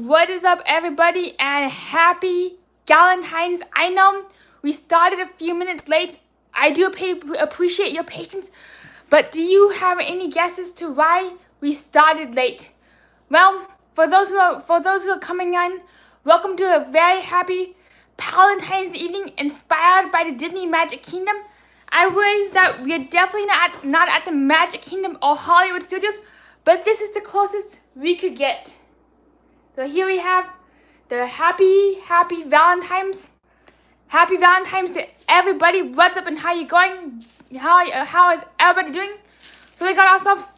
what is up, everybody, and happy Valentine's. I know we started a few minutes late. I do appreciate your patience, but do you have any guesses to why we started late? Well, for those who are coming in, welcome to a very happy Valentine's evening inspired by the Disney Magic Kingdom. I realize that we are definitely not at the Magic Kingdom or Hollywood Studios, but this is the closest we could get. So here we have the happy Valentine's. Happy Valentine's to everybody. What's up and how you going? How is everybody doing? So we got ourselves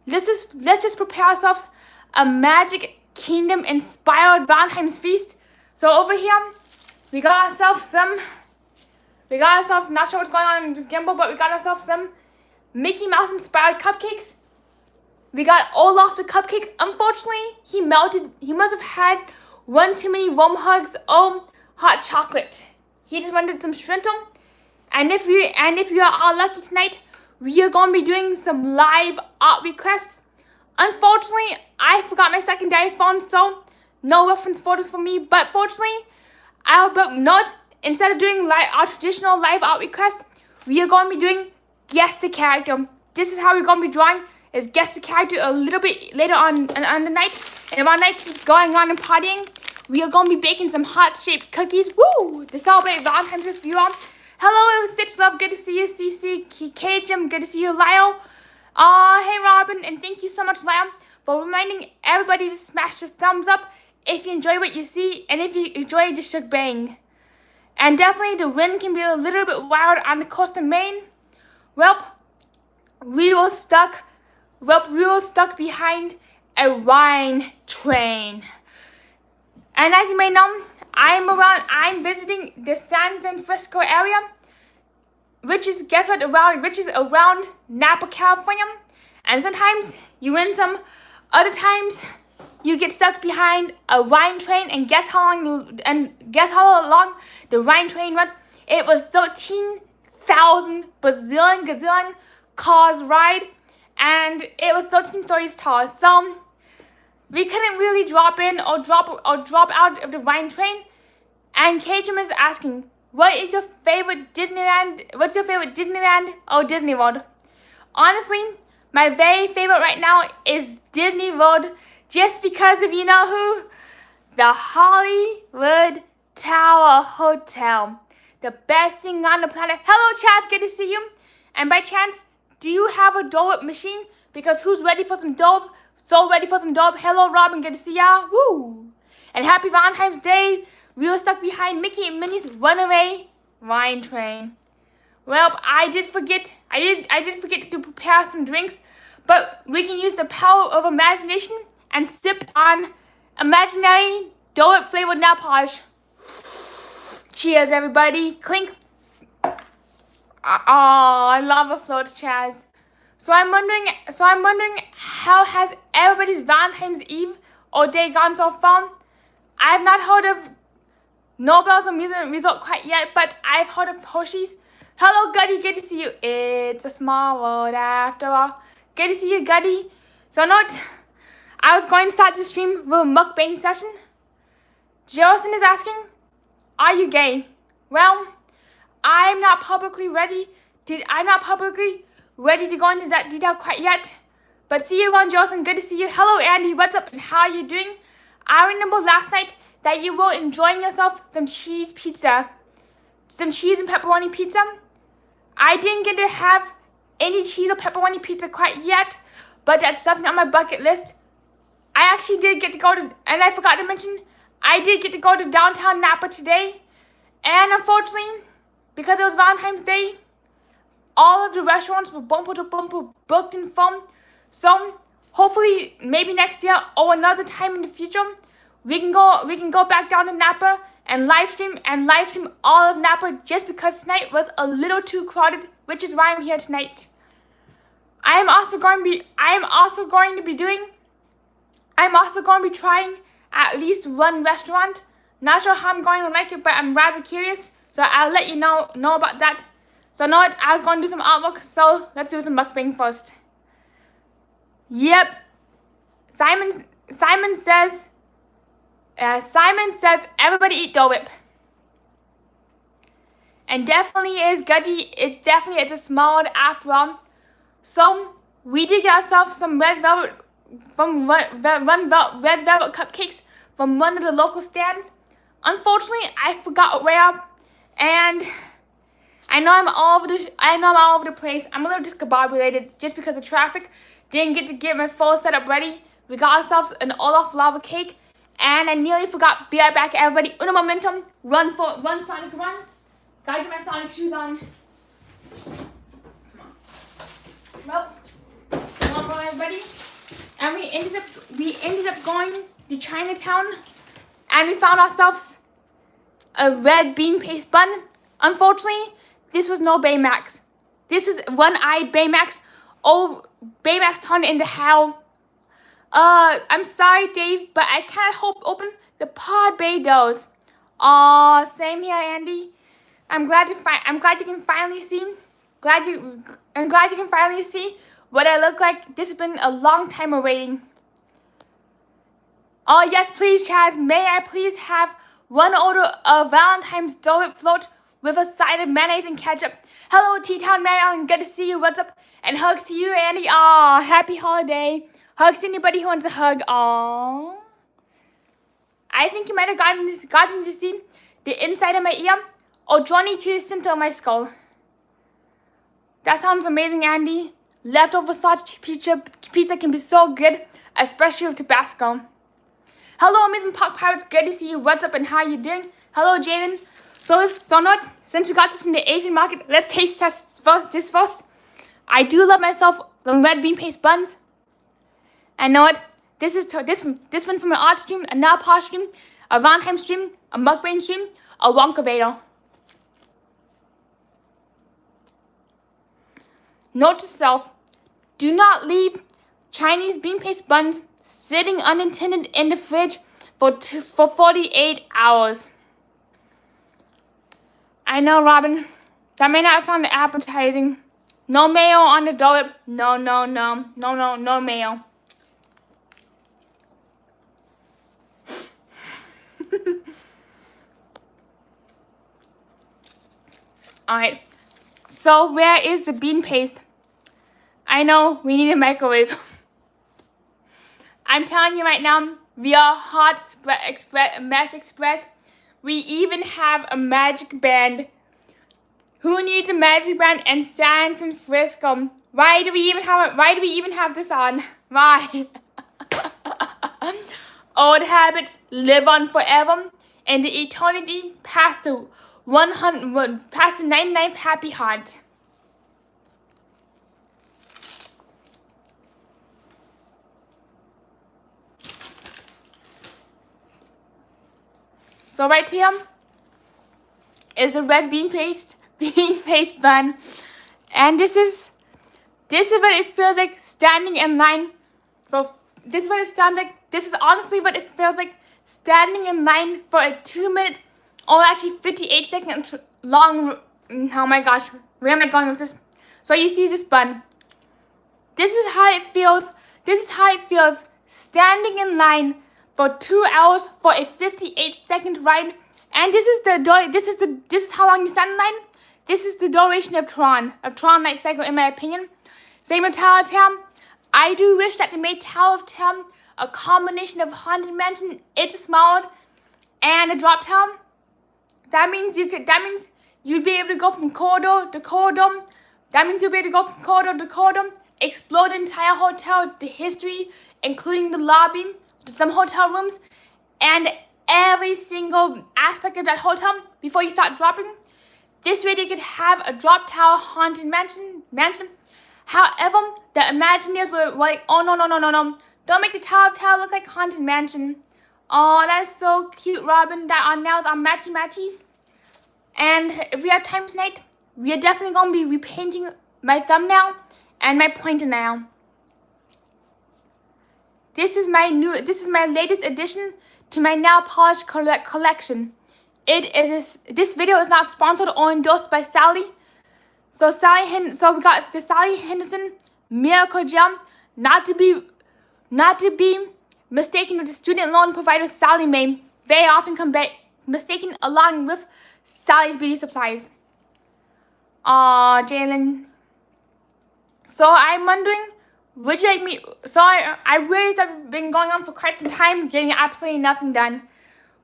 let's just prepare ourselves a Magic Kingdom inspired Valentine's feast. So over here we got ourselves not sure what's going on in this gimbal, but we got ourselves some Mickey Mouse inspired cupcakes. We got Olaf the cupcake. Unfortunately, he melted. He must have had one too many warm hugs. Hot chocolate. He just wanted some shrintum. And if you are all lucky tonight, we are going to be doing some live art requests. Unfortunately, I forgot my secondary phone, so no reference photos for me. But fortunately, instead of doing our traditional live art requests, we are going to be doing guess a character. This is how we're going to be drawing. Is guess the character a little bit later on the night. And while night keeps going on and partying, we are going to be baking some heart-shaped cookies. Woo! To celebrate Valentine's with you all. Hello, Stitch Love. Good to see you. CC, Cajun. Good to see you, Lyle. Hey, Robin. And thank you so much, Lyle, for reminding everybody to smash the thumbs up if you enjoy what you see. And if you enjoy just shook bang. And definitely the wind can be a little bit wild on the coast of Maine. Well, we were stuck behind a wine train. And as you may know, I'm visiting the San Francisco area, which is around Napa, California. And sometimes you win some, other times you get stuck behind a wine train, and guess how long the wine train runs? It was 13,000 gazillion cars ride. And it was 13 stories tall, so we couldn't really drop in or drop out of the wine train. And Cajun is asking, what's your favorite Disneyland or Disney World? Honestly, my very favorite right now is Disney World, just because of you know who? The Hollywood Tower Hotel. The best thing on the planet. Hello, Chaz, good to see you. And by chance, do you have a Dole Whip machine? Because who's ready for some dope? So ready for some dope. Hello, Robin. Good to see ya. Woo! And happy Valentine's Day. We were stuck behind Mickey and Minnie's runaway wine train. Well, I did forget to prepare some drinks, but we can use the power of imagination and sip on imaginary Dole Whip flavored nail polish. Cheers, everybody. Clink. I love a float, Chaz. So I'm wondering how has everybody's Valentine's Eve or day gone so far? I've not heard of Nobel's amusement resort quite yet, but I've heard of Hoshi's. Hello, Gutty. Good to see you. It's a small world after all. Good to see you, Gutty. So I was going to start the stream with a mukbang session. Jerison is asking, are you gay? Well, I'm not publicly ready to go into that detail quite yet. But see you around, Jolson. Good to see you. Hello, Andy. What's up and how are you doing? I remember last night that you were enjoying yourself some cheese pizza. Some cheese and pepperoni pizza. I didn't get to have any cheese or pepperoni pizza quite yet, but that's something on my bucket list. I actually did get to go to, and I forgot to mention, I did get to go to downtown Napa today. And unfortunately, because it was Valentine's Day, all of the restaurants were bumper to bumper booked and full. So hopefully, maybe next year or another time in the future, we can go back down to Napa and live stream all of Napa, just because tonight was a little too crowded, which is why I'm here tonight. I'm also going to be trying at least one restaurant. Not sure how I'm going to like it, but I'm rather curious. So I'll let you know about that. So I was going to do some artwork, so let's do some mukbang first. Yep. Simon says everybody eat Dole Whip. And definitely is good. It's a small one after all. So we did get ourselves some red velvet cupcakes from one of the local stands. Unfortunately, I forgot where, and I know I'm all over the place. I'm a little discombobulated just because of traffic. Didn't get to get my full setup ready. We got ourselves an Olaf lava cake, and I nearly forgot. Be right back, everybody. Uno momentum. Run Sonic, run. Gotta get my Sonic shoes on. Come on. Well, come on, everybody. And we ended up going to Chinatown, and we found ourselves a red bean paste bun. Unfortunately, this was no Baymax. This is one-eyed Baymax. Oh, Baymax turned into hell. I'm sorry, Dave, but I can't open the pod bay doors. Aw, same here, Andy. I'm glad you can finally see. I'm glad you can finally see what I look like. This has been a long time awaiting. Oh yes, please, Chaz. May I please have one order of Valentine's Dole Whip float with a side of mayonnaise and ketchup? Hello, T-Town Maryland. Good to see you. What's up? And hugs to you, Andy. Aw, happy holiday. Hugs to anybody who wants a hug. Aw. I think you might have gotten to see the inside of my ear or Johnny to the center of my skull. That sounds amazing, Andy. Leftover sausage pizza can be so good, especially with Tabasco. Hello, Amusement Park Pirates. Good to see you. What's up and how you doing? Hello, Jaden. Since we got this from the Asian market, let's taste test this first. I do love myself some red bean paste buns. And know what? This one from an art stream, a nail polish stream, a Valentine stream, a mukbang stream, a Wonka Beto. Note to self: do not leave Chinese bean paste buns sitting unattended in the fridge for 48 hours. I know, Robin. That may not sound appetizing. No mayo on the Dole Whip. No mayo. Alright. So where is the bean paste? I know we need a microwave. I'm telling you right now, we are Hot Mess Express. We even have a magic band. Who needs a magic band and San Francisco? Why do we even have this on? Why? Old habits live on forever, and the eternity past the 99th happy heart. So right here is a red bean paste bun, and this is what it feels like standing in line for. This is what it sounds like. This is honestly what it feels like standing in line for a 2-minute, or actually 58-second long. Oh my gosh, where am I going with this? So you see this bun. This is how it feels. This is how it feels standing in line for 2 hours for a 58-second ride. And this is how long you stand in line. This is the duration of Tron Night Cycle, in my opinion. Same with Tower of Terror. I do wish that they made Tower of Terror a combination of Haunted Mansion, It's a Small World, and a Drop Tower. That means you'd be able to go from corridor to corridor. That means you'll be able to go from corridor to corridor, explore the entire hotel, the history, including the lobby, some hotel rooms, and every single aspect of that hotel before you start dropping. This way they could have a drop tower haunted mansion. However, the Imagineers were like, oh no. Don't make the Tower of Terror look like Haunted Mansion. Oh, that's so cute, Robin. That our nails are matchy-matchies. And if we have time tonight, we are definitely going to be repainting my thumbnail and my pointer nail. This is my latest addition to my nail polish collection. This video is not sponsored or endorsed by Sally. So we got the Sally Henderson Miracle Gel, not to be mistaken with the student loan provider Sally Mae, very often mistaken along with Sally's beauty supplies. Aw, Jalen. So I'm wondering, would you like me? So I realized I've been going on for quite some time, getting absolutely nothing done.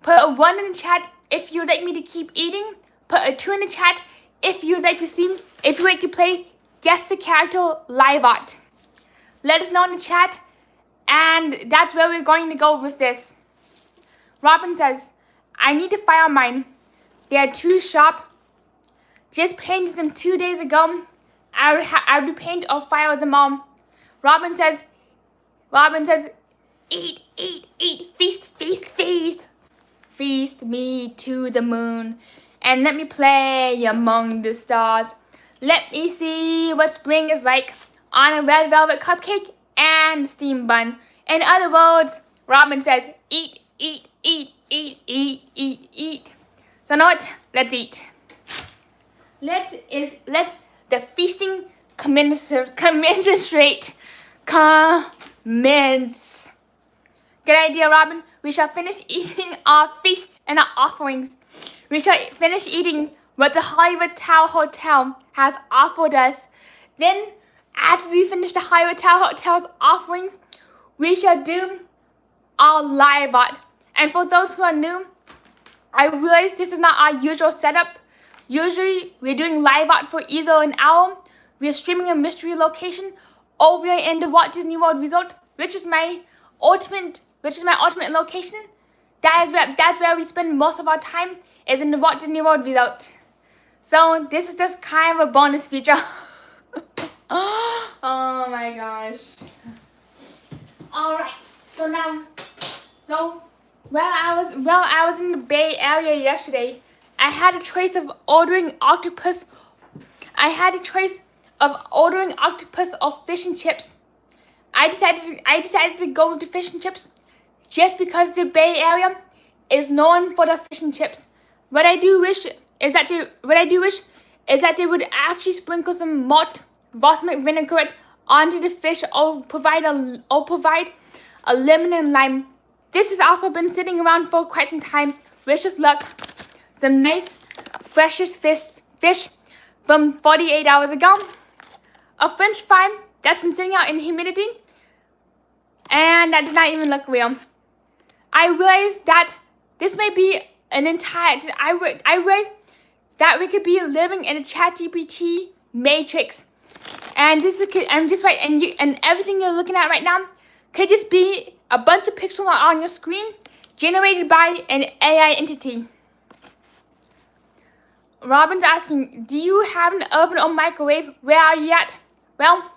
Put a 1 in the chat if you'd like me to keep eating. Put a 2 in the chat if you'd like to see, if you'd like to play Guess the Character Live Art. Let us know in the chat, and that's where we're going to go with this. Robin says, I need to file mine. They are too sharp. Just painted them 2 days ago. I would paint or file them all. Robin says, eat, eat, eat, feast, feast, feast. Feast me to the moon, and let me play among the stars. Let me see what spring is like on a red velvet cupcake and steam bun. In other words, Robin says, eat, eat, eat, eat, eat, eat, eat. So know what? Let's eat. Let the feasting commence. Good idea, Robin. We shall finish eating our feast and our offerings. We shall finish eating what the Hollywood Tower Hotel has offered us. Then, after we finish the Hollywood Tower Hotel's offerings, we shall do our live art. And for those who are new, I realize this is not our usual setup. Usually, we're doing live art for either an hour, we're streaming a mystery location, or we're in the Walt Disney World Resort, which is my ultimate location. That's where we spend most of our time, is in the Walt Disney World Resort. So this is just kind of a bonus feature. Oh my gosh. Alright, so while I was in the Bay Area yesterday, I had a choice of ordering octopus. I had a choice of ordering octopus or fish and chips. I decided to go with the fish and chips just because the Bay Area is known for the fish and chips. What I do wish is that they would actually sprinkle some malt balsamic vinaigrette onto the fish, or provide a lemon and lime. This has also been sitting around for quite some time. Wish us luck. Some nice freshest fish from 48 hours ago. A French fry that's been sitting out in humidity, and that did not even look real. I realized that this may be an entire. I realized that we could be living in a ChatGPT matrix, and this is. I'm just right, and everything you're looking at right now could just be a bunch of pixels on your screen generated by an AI entity. Robin's asking, do you have an oven or microwave? Where are you at? Well,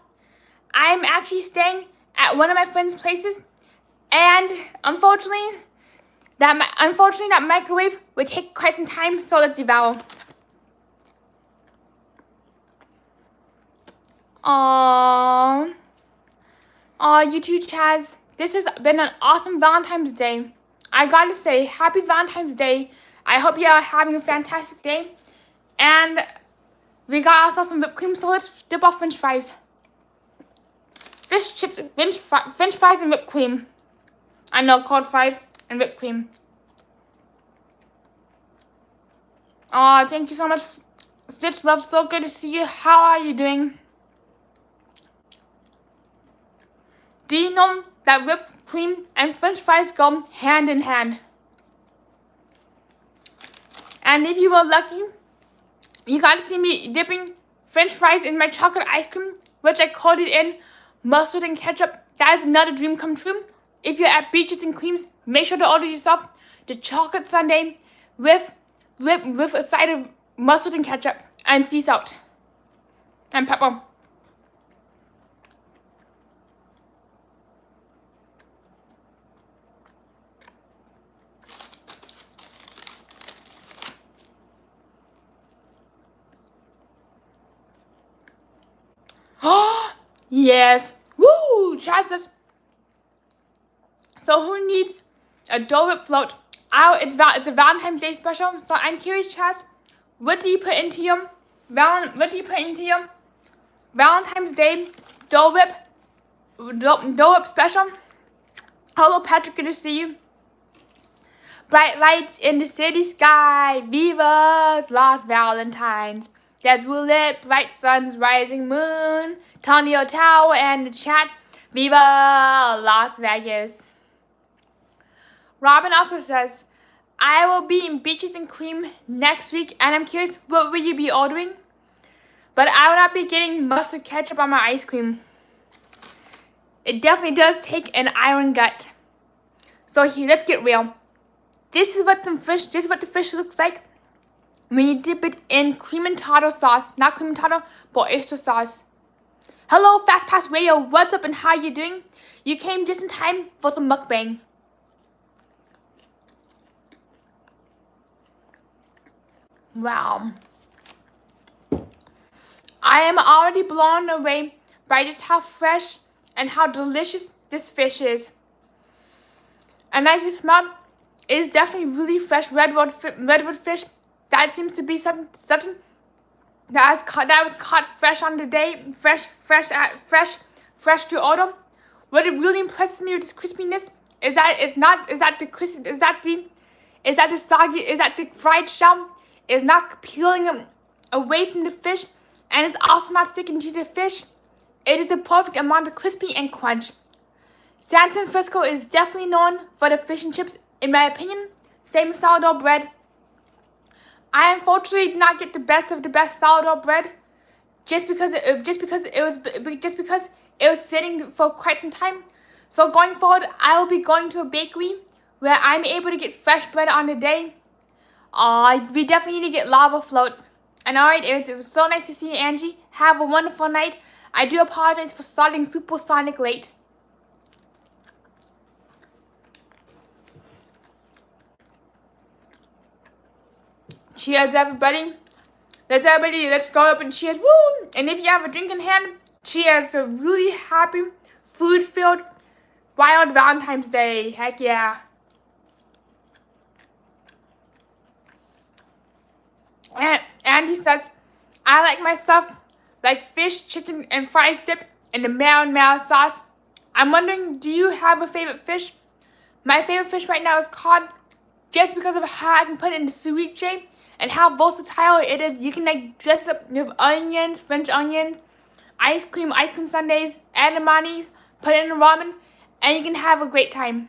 I'm actually staying at one of my friend's places, and unfortunately, that microwave would take quite some time, so let's devour. Aww, you too, Chaz. This has been an awesome Valentine's Day. I gotta say, happy Valentine's Day. I hope you are having a fantastic day. And we got ourselves some whipped cream, so let's dip off French fries. Fish chips, French fries and whipped cream. I know, cold fries and whipped cream. Oh, thank you so much, Stitch Love. So good to see you. How are you doing? Do you know that whipped cream and French fries go hand in hand? And if you were lucky, you got to see me dipping French fries in my chocolate ice cream, which I coated in mustard and ketchup. That is another dream come true. If you're at Beaches and Creams, make sure to order yourself the chocolate sundae with a side of mustard and ketchup and sea salt and pepper. Yes. Woo! Chaz. So who needs a Dole Whip float? It's a Valentine's Day special. So I'm curious, Chaz, what do you put into your Valentine's Day Dole Whip special? Hello, Patrick. Good to see you. Bright lights in the city sky. Viva's Lost Valentines. There's roulette, bright suns, rising moon. Tonio Tower and the chat. Viva Las Vegas. Robin also says, I will be in Beaches and Cream next week, and I'm curious, what will you be ordering? But I will not be getting mustard ketchup on my ice cream. It definitely does take an iron gut. So here, let's get real. This is what the fish looks like when you dip it in cream and tartar sauce. Not cream and tartar, but oyster sauce. Hello, Fast Pass Radio. What's up and how you doing? You came just in time for some mukbang. Wow. I am already blown away by just how fresh and how delicious this fish is. And as you smell, it is definitely really fresh redwood fish. That seems to be something that was caught fresh on the day, fresh to order. What it really impresses me with this crispiness is that the fried shell is not peeling away from the fish, and it's also not sticking to the fish. It is the perfect amount of crispy and crunch. San Francisco is definitely known for the fish and chips, in my opinion. Same with sourdough bread. I unfortunately did not get the best of the best sourdough bread, just because it was sitting for quite some time. So going forward, I will be going to a bakery where I'm able to get fresh bread on the day. We definitely need to get lava floats. And alright, it was so nice to see you, Angie. Have a wonderful night. I do apologize for starting supersonic late. Cheers, everybody. Let's go up and cheers. Woo! And if you have a drink in hand, cheers to a really happy, food-filled, wild Valentine's Day. Heck yeah. And Andy says, I like my stuff like fish, chicken, and fries dipped in the mayo sauce. I'm wondering, do you have a favorite fish? My favorite fish right now is cod, just because of how I can put it in the ceviche and how versatile it is. You can like dress it up with onions, French onions, ice cream sundaes, edamames, put it in ramen, and you can have a great time.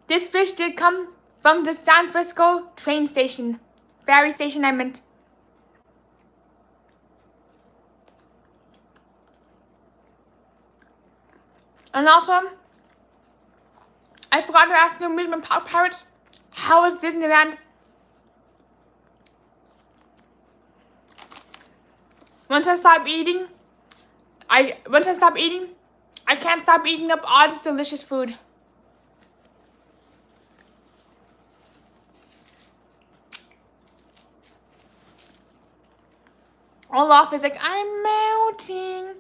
This fish did come from the San Francisco train station. Ferry station, I meant. And also, I forgot to ask you, amusement park pirates, how was Disneyland? Once I stop eating, I can't stop eating up all this delicious food. Olaf is like, I'm melting.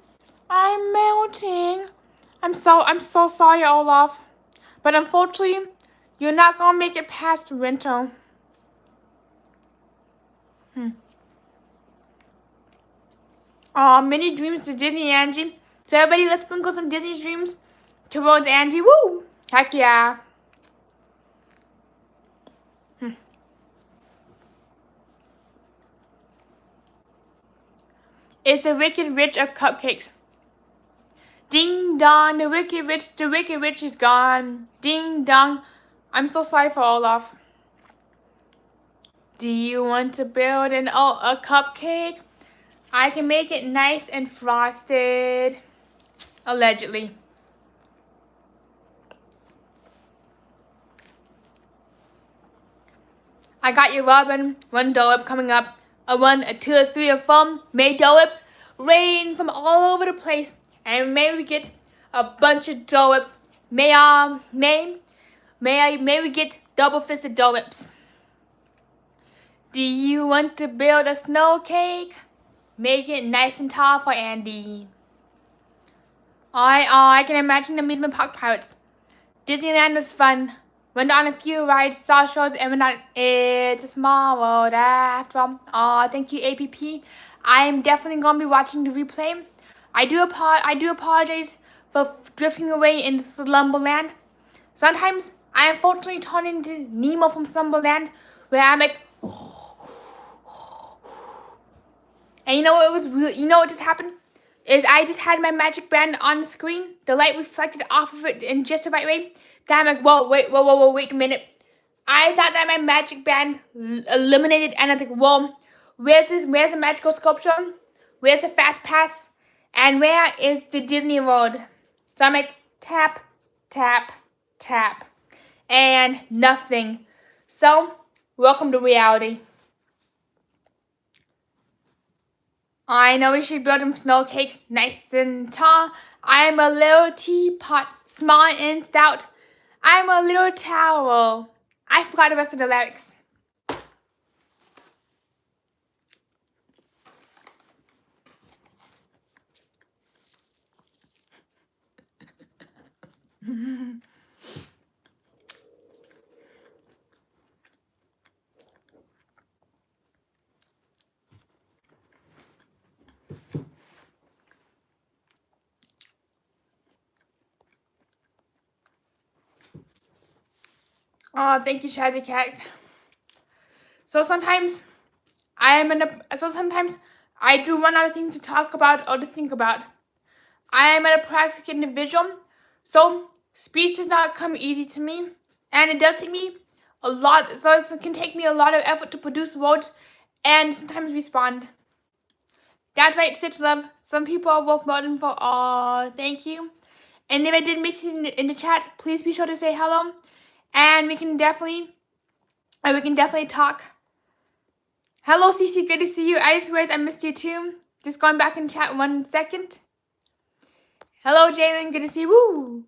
I'm so sorry, Olaf. But unfortunately, you're not gonna make it past winter. Many dreams to Disney, Angie. So everybody, let's sprinkle some Disney dreams towards Angie. Woo! Heck yeah. It's the Wicked Witch of cupcakes. Ding dong, the Wicked Witch is gone. Ding dong. I'm so sorry for Olaf. Do you want to build a cupcake? I can make it nice and frosted. Allegedly. I got you, Robin. One dollop coming up. A 1, a 2, a 3, a 4. May dollops rain from all over the place. And may we get a bunch of dollops. May we get double-fisted dollops. Do you want to build a snow cake? Make it nice and tall for Andy. I can imagine the amusement park pirates. Disneyland was fun. Went on a few rides, saw shows, and went on It's a Small World after all. Thank you, APP. I am definitely going to be watching the replay I do apologize for drifting away into Slumberland. Sometimes I unfortunately turn into Nemo from Slumberland, where I'm like, and you know what just happened? Is I just had my magic band on the screen, the light reflected off of it in just the right way. Then I'm like, whoa, wait a minute. I thought that my magic band eliminated, and I was like, whoa, where's the magical sculpture? Where's the fast pass? And where is the Disney World? So I'm like, tap, tap, tap. And nothing. So, welcome to reality. I know we should build some snow cakes nice and tall. I'm a little teapot, small and stout. I'm a little towel. I forgot the rest of the lyrics. Oh, thank you, Shazzy Cat. So sometimes I do run out of things to talk about or to think about. I am an apraxic individual, so speech does not come easy to me, and it does take me a lot. So it can take me a lot of effort to produce words and sometimes respond. That's right, Stitch Love. Some people are worth more than for. Oh, thank you. And if I did miss you in the chat, please be sure to say hello, and we can definitely talk. Hello, Cece. Good to see you. I just realized I missed you too. Just going back in chat 1 second. Hello, Jalen. Good to see you. Woo.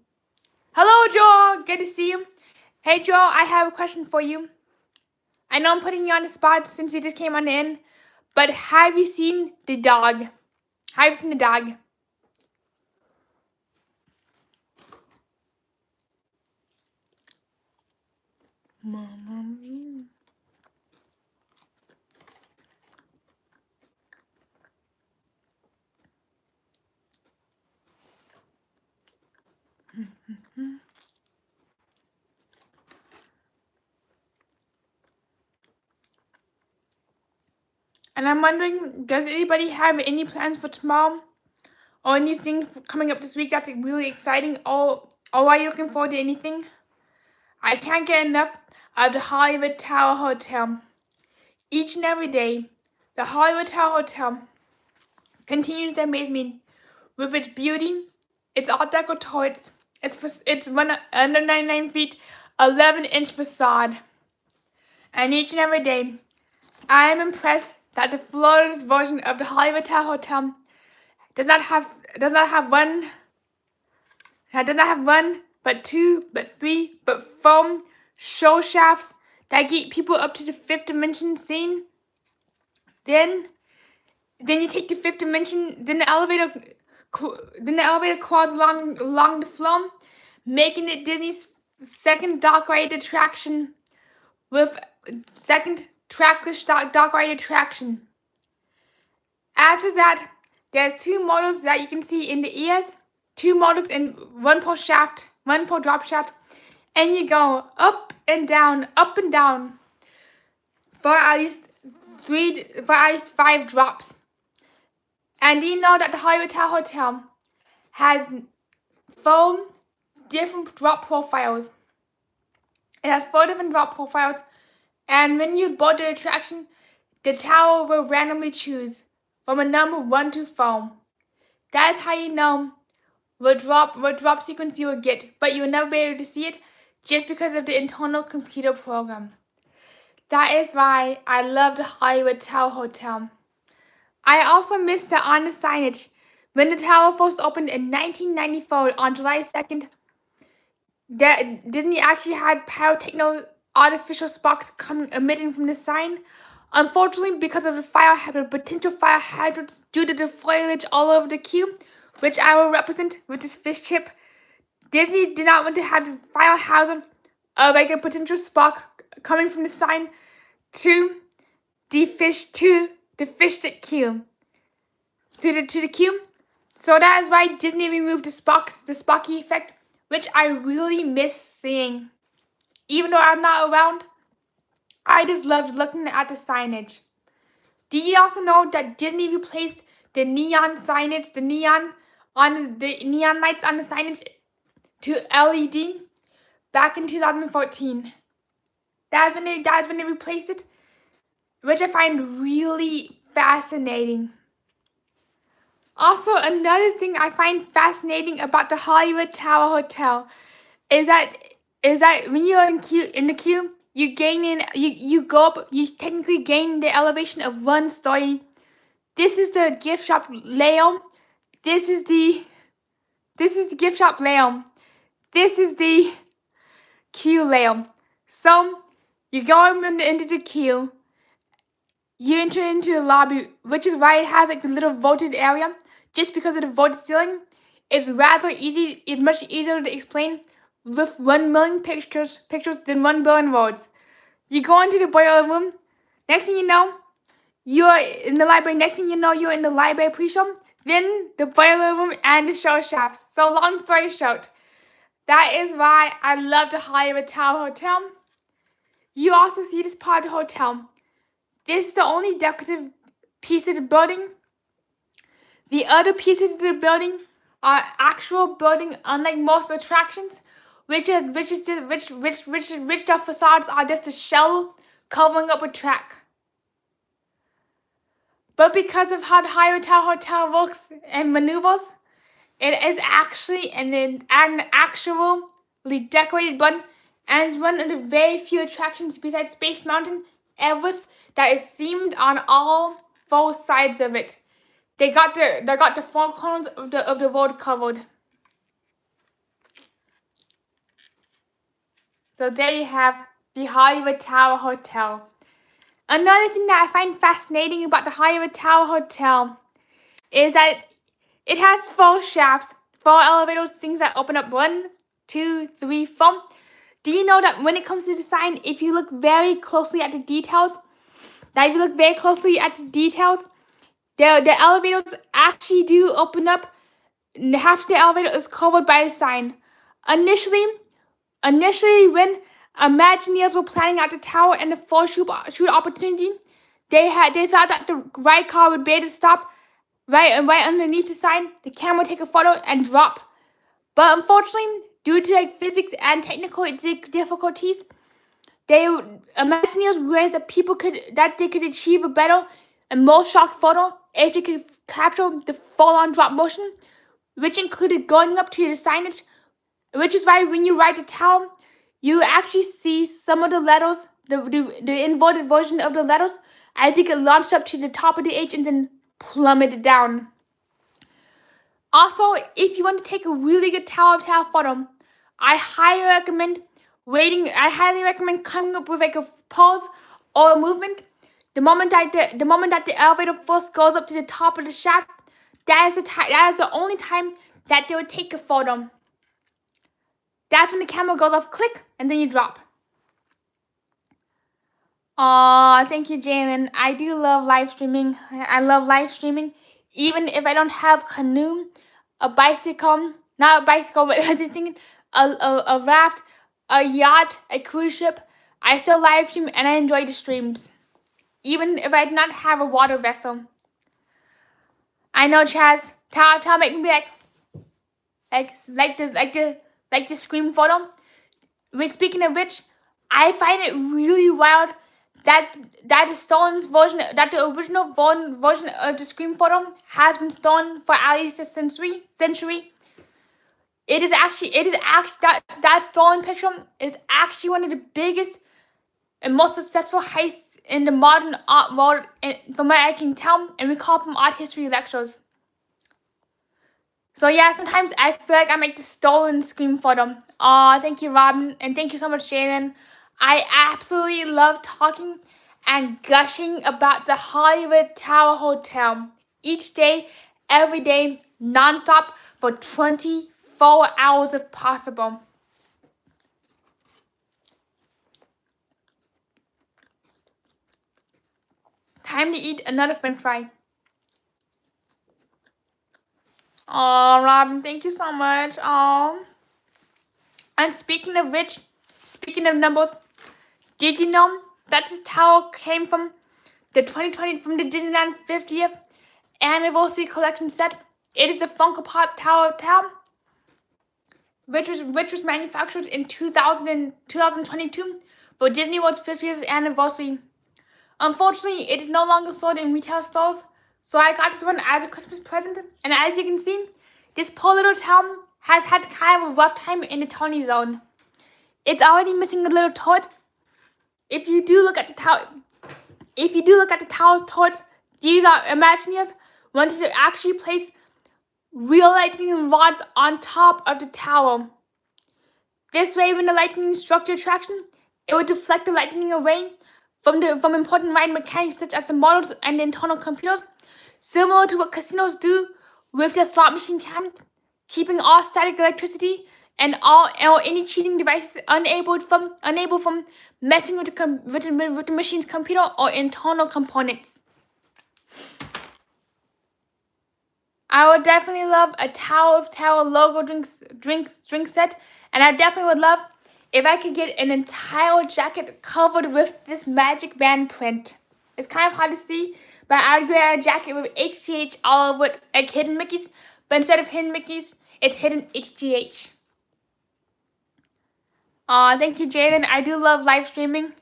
Hello, Joel. Good to see you. Hey, Joel. I have a question for you. I know I'm putting you on the spot since you just came on in, but have you seen the dog? Have you seen the dog? Mama mia. And I'm wondering, does anybody have any plans for tomorrow? Or anything coming up this week that's really exciting? Or are you looking forward to anything? I can't get enough of the Hollywood Tower Hotel. Each and every day, the Hollywood Tower Hotel continues to amaze me with its beauty, its Art Deco turrets, its 199 feet, 11-inch facade. And each and every day, I am impressed that the Florida's version of the Hollywood Tower Hotel does not have one, but two, but three, but four show shafts that get people up to the fifth dimension scene. Then you take the fifth dimension. Then the elevator crawls along the floor, making it Disney's second dark ride attraction, with second trackless dark ride attraction. After that, there's two models that you can see in the ears, two models in one per drop shaft, and you go up and down for at least 5 drops. And do you know that the Hollywood Tower Hotel has 4 different drop profiles? It has 4 different drop profiles, and when you board the attraction, the tower will randomly choose from a number 1 to 4. That is how you know what drop sequence you will get, but you will never be able to see it just because of the internal computer program. That is why I love the Hollywood Tower Hotel. I also missed the on the signage. When the tower first opened in 1994 on July 2nd, Disney actually had pyrotechno artificial sparks emitting from the sign. Unfortunately, because of the potential fire hydrants due to the foliage all over the queue, which I will represent with this fish chip, Disney did not want to have the fire hazard of like a potential spark coming from the sign to the fish stick queue. To the queue. So that is why Disney removed the Spocky effect, which I really miss seeing. Even though I'm not around, I just loved looking at the signage. Do you also know that Disney replaced the neon signage, the neon lights on the signage to LED back in 2014? That's when they replaced it, which I find really fascinating. Also, another thing I find fascinating about the Hollywood Tower Hotel is that when you're in the queue, you go up, you technically gain the elevation of one story. This is the gift shop layout. This is the gift shop layout. This is the queue layout. So you go into the queue. You enter into the lobby, which is why it has like the little voted area. Just because of the voted ceiling, it's rather easy. It's much easier to explain with 1 million pictures than 1 billion words. You go into the boiler room. Next thing you know, you're in the library. Next thing you know, you're in the library pre-show. Then the boiler room and the show shafts. So long story short, that is why I love the Hollywood Tower Hotel. You also see this part of the hotel. This is the only decorative piece of the building. The other pieces of the building are actual building, unlike most attractions, which the facades are just a shell covering up a track. But because of how the Hollywood Tower Hotel works and maneuvers, it is actually an actually decorated building, and is one of the very few attractions besides Space Mountain, Everest, that is themed on all 4 sides of it. They got the 4 corners of the world covered. So there you have the Hollywood Tower Hotel. Another thing that I find fascinating about the Hollywood Tower Hotel is that it has 4 shafts, 4 elevators, things that open up 1, 2, 3, 4. Do you know that when it comes to design, if you look very closely at the details, the elevators actually do open up. Half the elevator is covered by a sign. Initially, when Imagineers were planning out the tower and the shoot opportunity, they thought that the right car would be able to stop right underneath the sign. The camera would take a photo and drop. But unfortunately, due to physics and technical difficulties, Imagineers realized that they could achieve a better and more shock photo if they could capture the full-on drop motion, which included going up to the signage, which is why when you ride the tower, you actually see some of the letters, the inverted version of the letters, as they get launched up to the top of the H and then plummeted down. Also, if you want to take a really good tower photo, I highly recommend coming up with a pose or a movement. The moment that the elevator first goes up to the top of the shaft, that is the only time that they would take a photo. That's when the camera goes off, click, and then you drop. Aw, thank you, Jalen. I do love live streaming. I love live streaming. Even if I don't have canoe, a bicycle, not a bicycle, but I think a raft, a yacht, a cruise ship, I still live stream and I enjoy the streams. Even if I do not have a water vessel. I know, Chaz. Tell make me like the scream photo. Speaking of which, I find it really wild that the original version of the scream photo has been stolen for at least a century. It is actually that stolen picture is actually one of the biggest and most successful heists in the modern art world, from what I can tell and recall from art history lectures. So yeah, sometimes I feel like I make the stolen scream photo. Aw, thank you, Robin, and thank you so much, Jalen. I absolutely love talking and gushing about the Hollywood Tower Hotel each day, every day, nonstop for 24 hours if possible. Time to eat another french fry. Oh, Robin, thank you so much. Oh. And speaking of which, speaking of numbers, did you know that this towel came from the Disneyland 50th anniversary collection set? It is a Funko Pop towel, which was manufactured in 2022 for Disney World's 50th anniversary. Unfortunately, it is no longer sold in retail stores, so I got this one as a Christmas present. And as you can see, this poor little towel has had kind of a rough time in the Tony zone. It's already missing a little toad. If you do look at the towel's toads, these are Imagineers wanted to actually place real lightning rods on top of the towel. This way, when the lightning struck the attraction, it would deflect the lightning away from important ride mechanics such as the models and the internal computers, similar to what casinos do with their slot machine cabinet, keeping all static electricity and any cheating devices unable from messing with the machine's computer or internal components. I would definitely love a Tower of Terror logo drink set, and I definitely would love if I could get an entire jacket covered with this magic band print. It's kind of hard to see, but I would get a jacket with HGH all over it, like hidden Mickeys, but instead of hidden Mickeys, it's hidden HGH. Thank you, Jalen. I do love live streaming.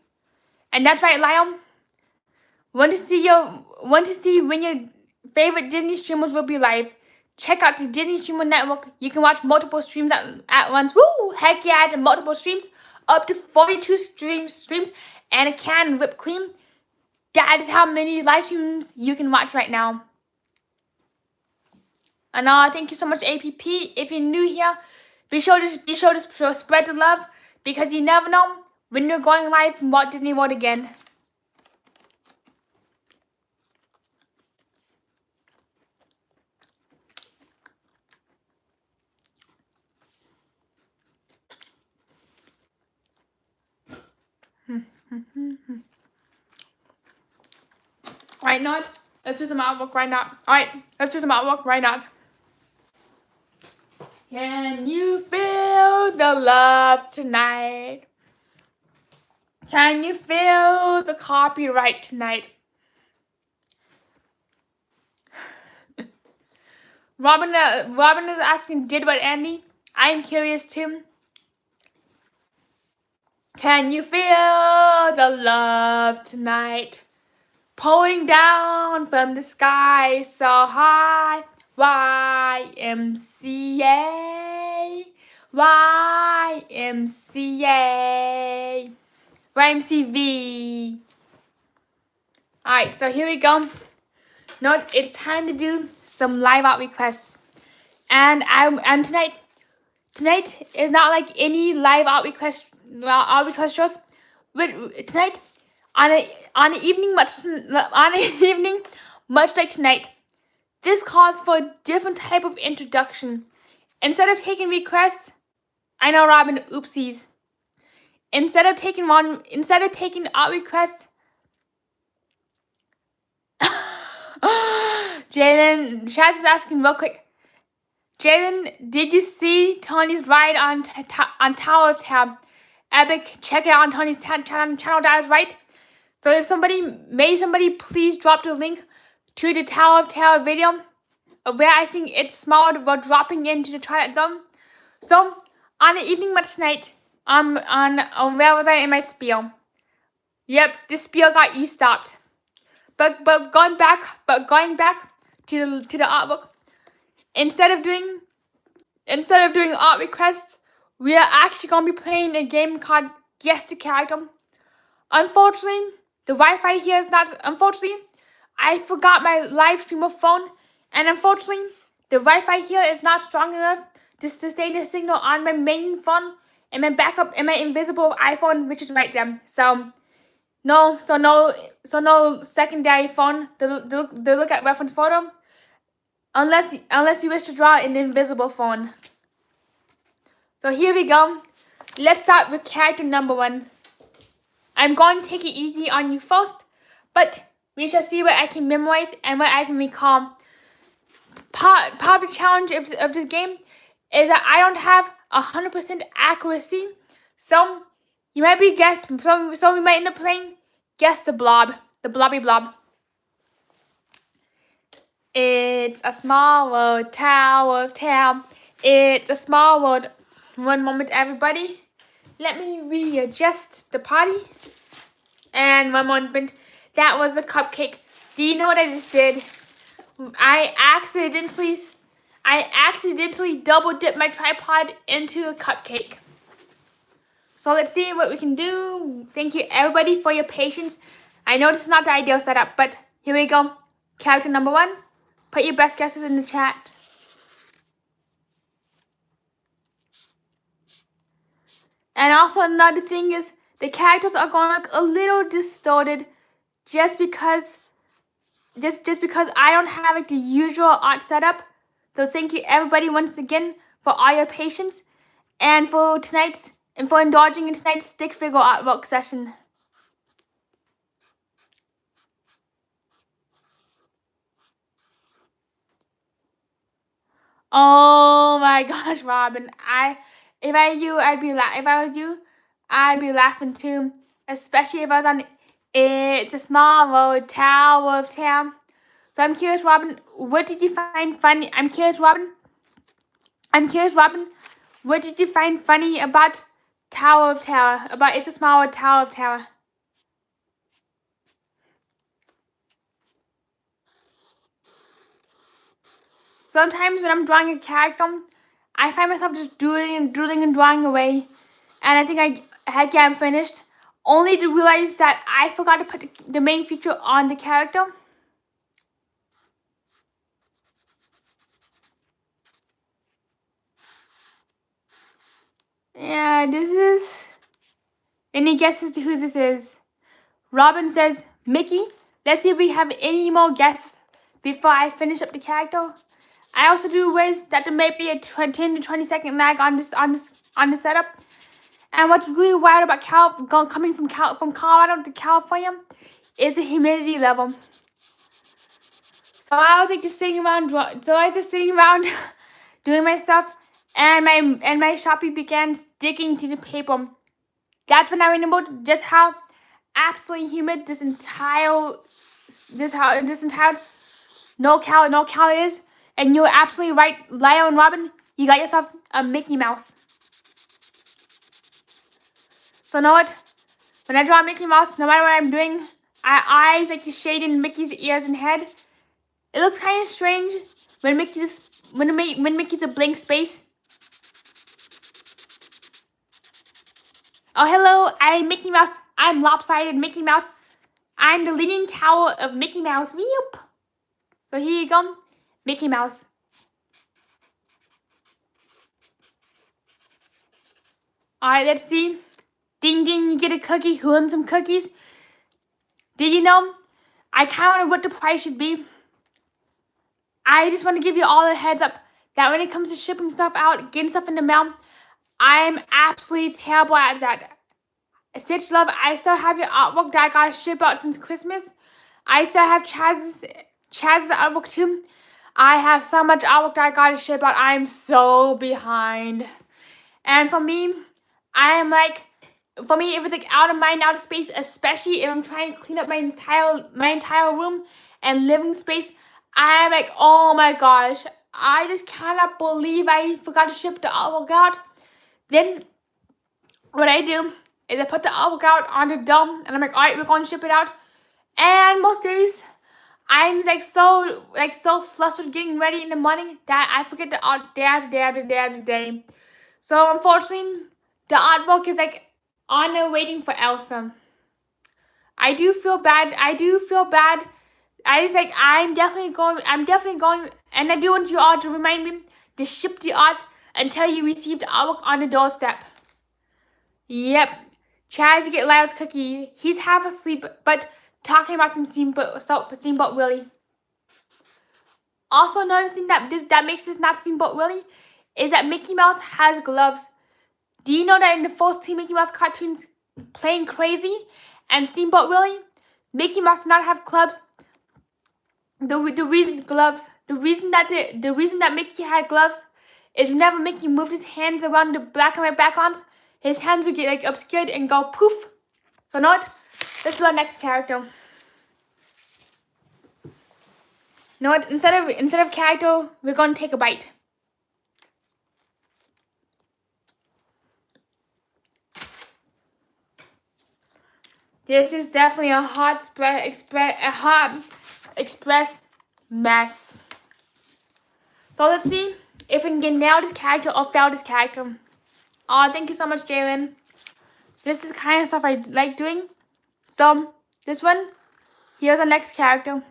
And that's right, Lyle. Want to see when your favorite Disney streamers will be live? Check out the Disney Streamer Network. You can watch multiple streams at once. Woo! Heck yeah, the multiple streams. Up to 42 streams and a can of whipped cream. That is how many live streams you can watch right now. And thank you so much, APP. If you're new here, be sure to spread the love, because you never know when you're going live from Walt Disney World again. Alright, Nod, let's do some artwork right now. Alright, let's do some artwork right now. Can you feel the love tonight? Can you feel the copyright tonight? Robin is asking, did what, Andy? I'm curious too. Can you feel the love tonight? Pouring down from the sky so high. YMCA. YMCA. YMCV. Alright, so here we go. Now it's time to do some live out requests. And tonight is not like any live out request shows. But tonight, on an evening much like tonight, this calls for a different type of introduction. Instead of taking requests, I know, Robin, oopsies. Instead of taking out requests, Jalen, Chaz is asking real quick. Jalen, did you see Tony's ride on Tower of Terror? Epic, check it out on Tony's channel, that is right. So if somebody please drop the link to the Tower of Terror video of where I think it's small while dropping into the Twilight Zone. So on the evening much tonight, on where was I in my spiel? Yep, this spiel got stopped. But going back to the artwork, instead of doing art requests, we are actually gonna be playing a game called Guess the Character. Unfortunately, the Wi-Fi here is not. Unfortunately, I forgot my live streamer phone, and unfortunately, the Wi-Fi here is not strong enough to sustain the signal on my main phone and my backup and my invisible iPhone, which is right there. So no secondary phone to look at reference photo, unless you wish to draw an invisible phone. So here we go. Let's start with character number 1. I'm going to take it easy on you first, but we shall see what I can memorize and what I can recall. part of the challenge of this game is that I don't have 100% accuracy, so you might be so we might end up playing guess the blobby blob. It's a small world, tower of terror. It's a small world. One moment, everybody. Let me readjust the party. And one moment. That was a cupcake. Do you know what I just did? I accidentally double dipped my tripod into a cupcake. So let's see what we can do. Thank you everybody for your patience. I know this is not the ideal setup, but here we go. Character number 1. Put your best guesses in the chat. And also another thing is the characters are going to look a little distorted just because I don't have like the usual art setup. So thank you everybody once again for all your patience and for indulging in tonight's stick figure artwork session. Oh my gosh, Robin! If I was you, I'd be laughing too. Especially if I was on It's a Small World, Tower of Terror. So I'm curious, Robin, what did you find funny? I'm curious, Robin, what did you find funny about Tower of Terror? About It's a Small World, Tower of Terror? Sometimes when I'm drawing a character, I find myself just doodling and drawing away. And I think I'm finished. Only to realize that I forgot to put the main feature on the character. Yeah, this is... Any guesses to who this is? Robin says, Mickey. Let's see if we have any more guesses before I finish up the character. I also do realize that there may be a 10 to 20 second lag on this setup. And what's really wild about coming from Colorado to California is the humidity level. So I was like just sitting around doing my stuff, and my Sharpie began sticking to the paper. That's when I remembered just how absolutely humid this entire NorCal is. And you're absolutely right, Lyle and Robin. You got yourself a Mickey Mouse. So know what? When I draw a Mickey Mouse, no matter what I'm doing, I eyes like to shade in Mickey's ears and head. It looks kind of strange when Mickey's a blank space. Oh, hello, I'm Mickey Mouse. I'm lopsided Mickey Mouse. I'm the leaning tower of Mickey Mouse. Weep. So here you go, Mickey Mouse. Alright, let's see. Ding ding, you get a cookie. Who wants some cookies? Did you know? I kind of wonder what the price should be. I just want to give you all a heads up that when it comes to shipping stuff out, getting stuff in the mail, I'm absolutely terrible at that. Stitch Love, I still have your artwork that I got to ship out since Christmas. I still have Chaz's artwork too. I have so much artwork that I got to ship out. I'm so behind. And for me, if it's like out of mind, out of space, especially if I'm trying to clean up my entire room and living space, I'm like, oh my gosh, I just cannot believe I forgot to ship the artwork out. Then what I do is I put the artwork out on the dome, and I'm like, all right, we're going to ship it out. And most days, I'm so flustered getting ready in the morning that I forget the art day after day. So unfortunately, the artwork is like on there waiting for Elsa. I do feel bad. I'm definitely going, and I do want you all to remind me to ship the art until you receive the artwork on the doorstep. Yep. Chaz, you get Lyle's cookie. He's half asleep, but talking about some Steamboat Willie. Also, another thing that makes this not Steamboat Willie is that Mickey Mouse has gloves. Do you know that in the first two Mickey Mouse cartoons, Plain Crazy and Steamboat Willie, Mickey Mouse did not have gloves the reason gloves, the reason that Mickey had gloves is whenever Mickey moved his hands around the black and white backgrounds, his hands would get like obscured and go poof. So know what? Let's do our next character. You know what? Instead of character, we're gonna take a bite. This is definitely a hot express mess. So let's see if we can get nail this character or fail this character. Oh, thank you so much, Jalen. This is the kind of stuff I like doing. So this one, here's the next character.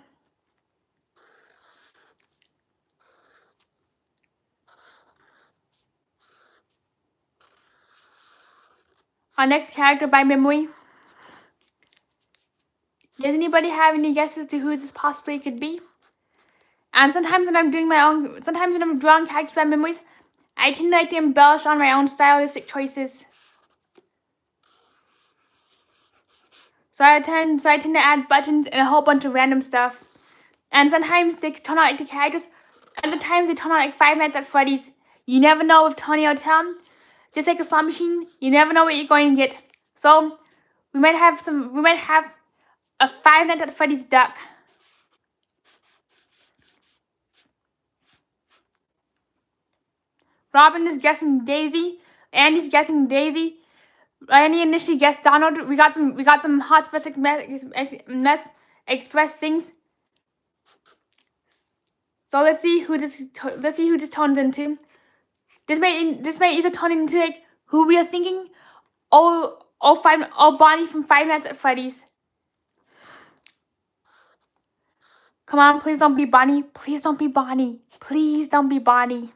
Our next character by memory. Does anybody have any guesses to who this possibly could be? And sometimes when I'm drawing characters by memories, I tend to like to embellish on my own stylistic choices. So I tend to add buttons and a whole bunch of random stuff. And sometimes they turn out like the characters, other times they turn out like Five Nights at Freddy's. You never know with Tony or Tom. Just like a slot machine, you never know what you're going to get. So we might have a Five Nights at Freddy's duck. Robin is guessing Daisy. Andy's guessing Daisy. Andy initially guessed Donald. We got some hot express things. So let's see who this turns into. This may either turn into like who we are thinking, or Bonnie from Five Nights at Freddy's. Come on, please don't be Bonnie. Please don't be Bonnie. Please don't be Bonnie.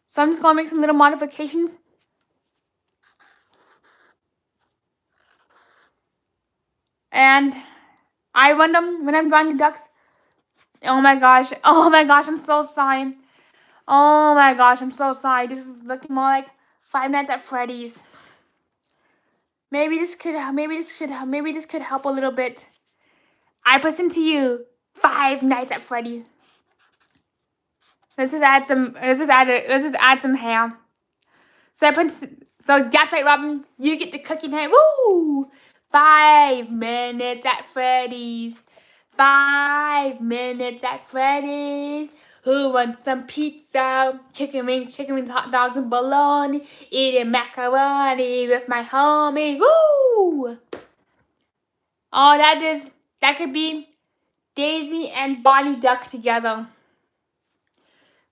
So I'm just gonna make some little modifications. And I run them when I'm drawing the ducks. Oh my gosh, I'm so sorry. Oh my gosh, I'm so sorry. This is looking more like Five Nights at Freddy's. Maybe this could help a little bit. I present to you Five Nights at Freddy's. Let's just add some hair. So that's right, Robin. You get the cookie night. Woo! 5 minutes at Freddy's. 5 minutes at Freddy's. Who wants some pizza? Chicken wings, hot dogs, and bologna. Eating macaroni with my homies. Woo! Oh, that could be Daisy and Bonnie Duck together.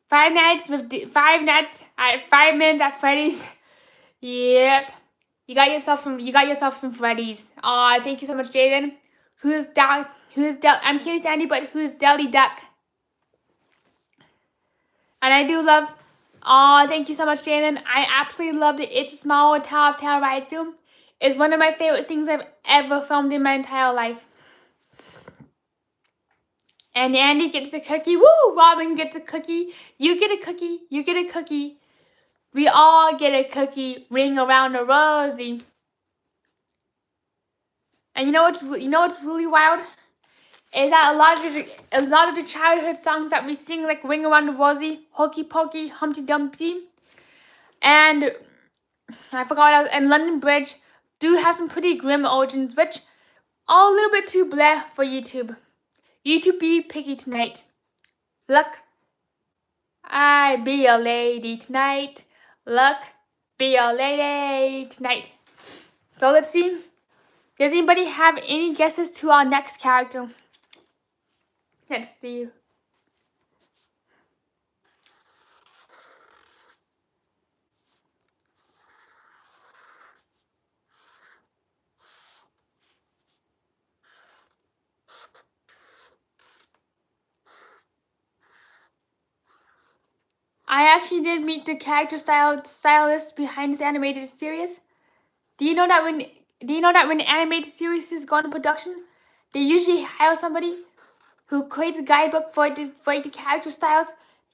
5 nights at 5 minutes at Freddy's. Yep. You got yourself some Freddy's. Aw, thank you so much, Jaden. I'm curious, Andy, but who's Deli Duck? And I do love. Aw, thank you so much, Jaden. I absolutely loved it. It's a Small Tower of Terror ride too. It's one of my favorite things I've ever filmed in my entire life. And Andy gets a cookie. Woo! Robin gets a cookie. You get a cookie. You get a cookie. We all get a cookie. Ring around the rosy. And you know what's really wild? Is that a lot of the childhood songs that we sing, like Ring Around the Rosy, Hokey Pokey, Humpty Dumpty, and I forgot what else, and London Bridge, do have some pretty grim origins, which are a little bit too bleh for YouTube. YouTube be picky tonight. Look, I be a lady tonight. Look, be a lady tonight. So let's see. Does anybody have any guesses to our next character? Let's see. I actually did meet the character stylist behind this animated series. Do you know that when an animated series is going to production, they usually hire somebody who creates a guidebook for the character styles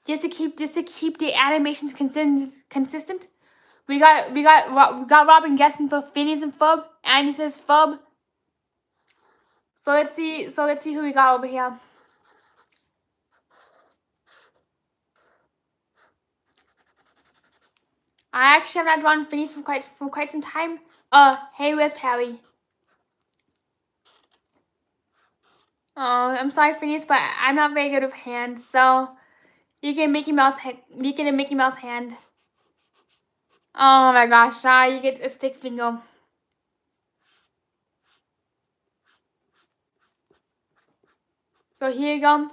just to keep the animations consistent. We got Robin guessing for Phineas and Ferb, and he says Ferb. So let's see who we got over here. I actually have not drawn Phineas for quite some time. Hey, where's Perry? Oh, I'm sorry, Phineas, but I'm not very good with hands, so you get Mickey Mouse hand. Oh my gosh, sorry, you get a stick finger. So here you go.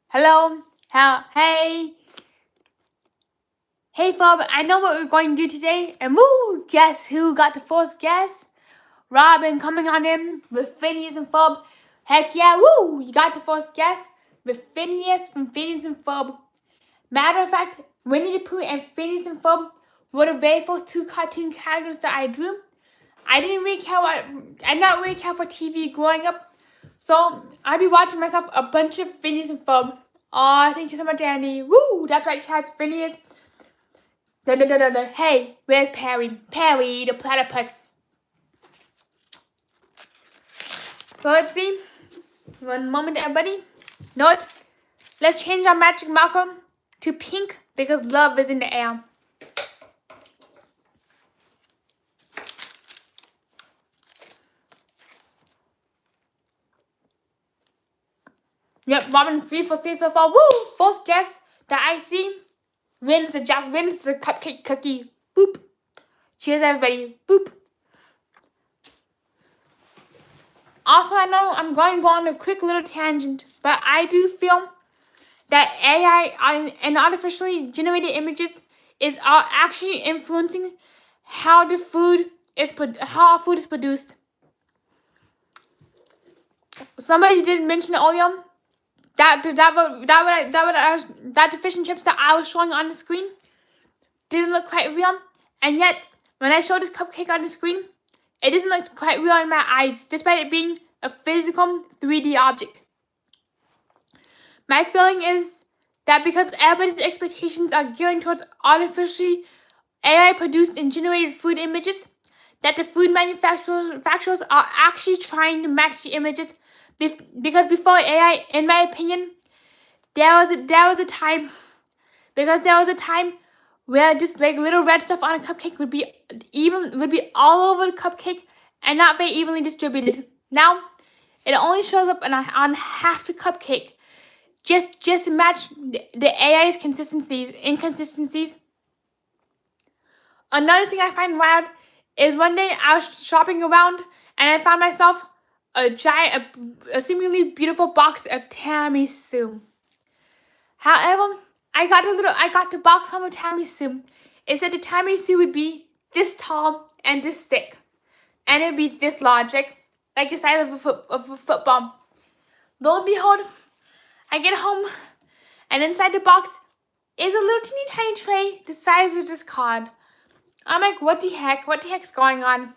Hello. Hey. Hey, Fob, I know what we're going to do today. And woo, guess who got the first guess? Robin coming on in with Phineas and Fob. Heck yeah, woo, you got the first guess with Phineas from Phineas and Fob. Matter of fact, Winnie the Pooh and Phineas and Ferb were the very first two cartoon characters that I drew. I did not really care for TV growing up, so I'd be watching myself a bunch of Phineas and Ferb. Aw, thank you so much, Andy. Woo, that's right, Chad's Phineas. Hey, where's Perry? Perry the platypus. So let's see. One moment, everybody. Note, let's change our magic marker to pink because love is in the air. Yep, Robin 3 for 3 so far. Woo! First guess that I see wins the cupcake cookie. Boop. Cheers, everybody. Boop. Also, I know I'm going to go on a quick little tangent, but I do feel that AI and artificially generated images are actually influencing how our food is produced. Somebody did mention earlier that the fish and chips that I was showing on the screen didn't look quite real, and yet when I showed this cupcake on the screen, it doesn't look quite real in my eyes, despite it being a physical 3D object. My feeling is that because everybody's expectations are gearing towards artificially AI-produced and generated food images, that the food manufacturers are actually trying to match the images. Because before AI, in my opinion, there was a time where just like little red stuff on a cupcake would be all over the cupcake and not very evenly distributed. Now, it only shows up on half the cupcake, just to match the AI's inconsistencies. Another thing I find wild is one day I was shopping around and I found myself a seemingly beautiful box of tiramisu. However, I got the box home with tiramisu. It said the tiramisu would be this tall and this thick, and it would be this large, like the size of a football. Lo and behold, I get home, and inside the box is a little teeny tiny tray the size of this card. I'm like, what the heck? What the heck's going on?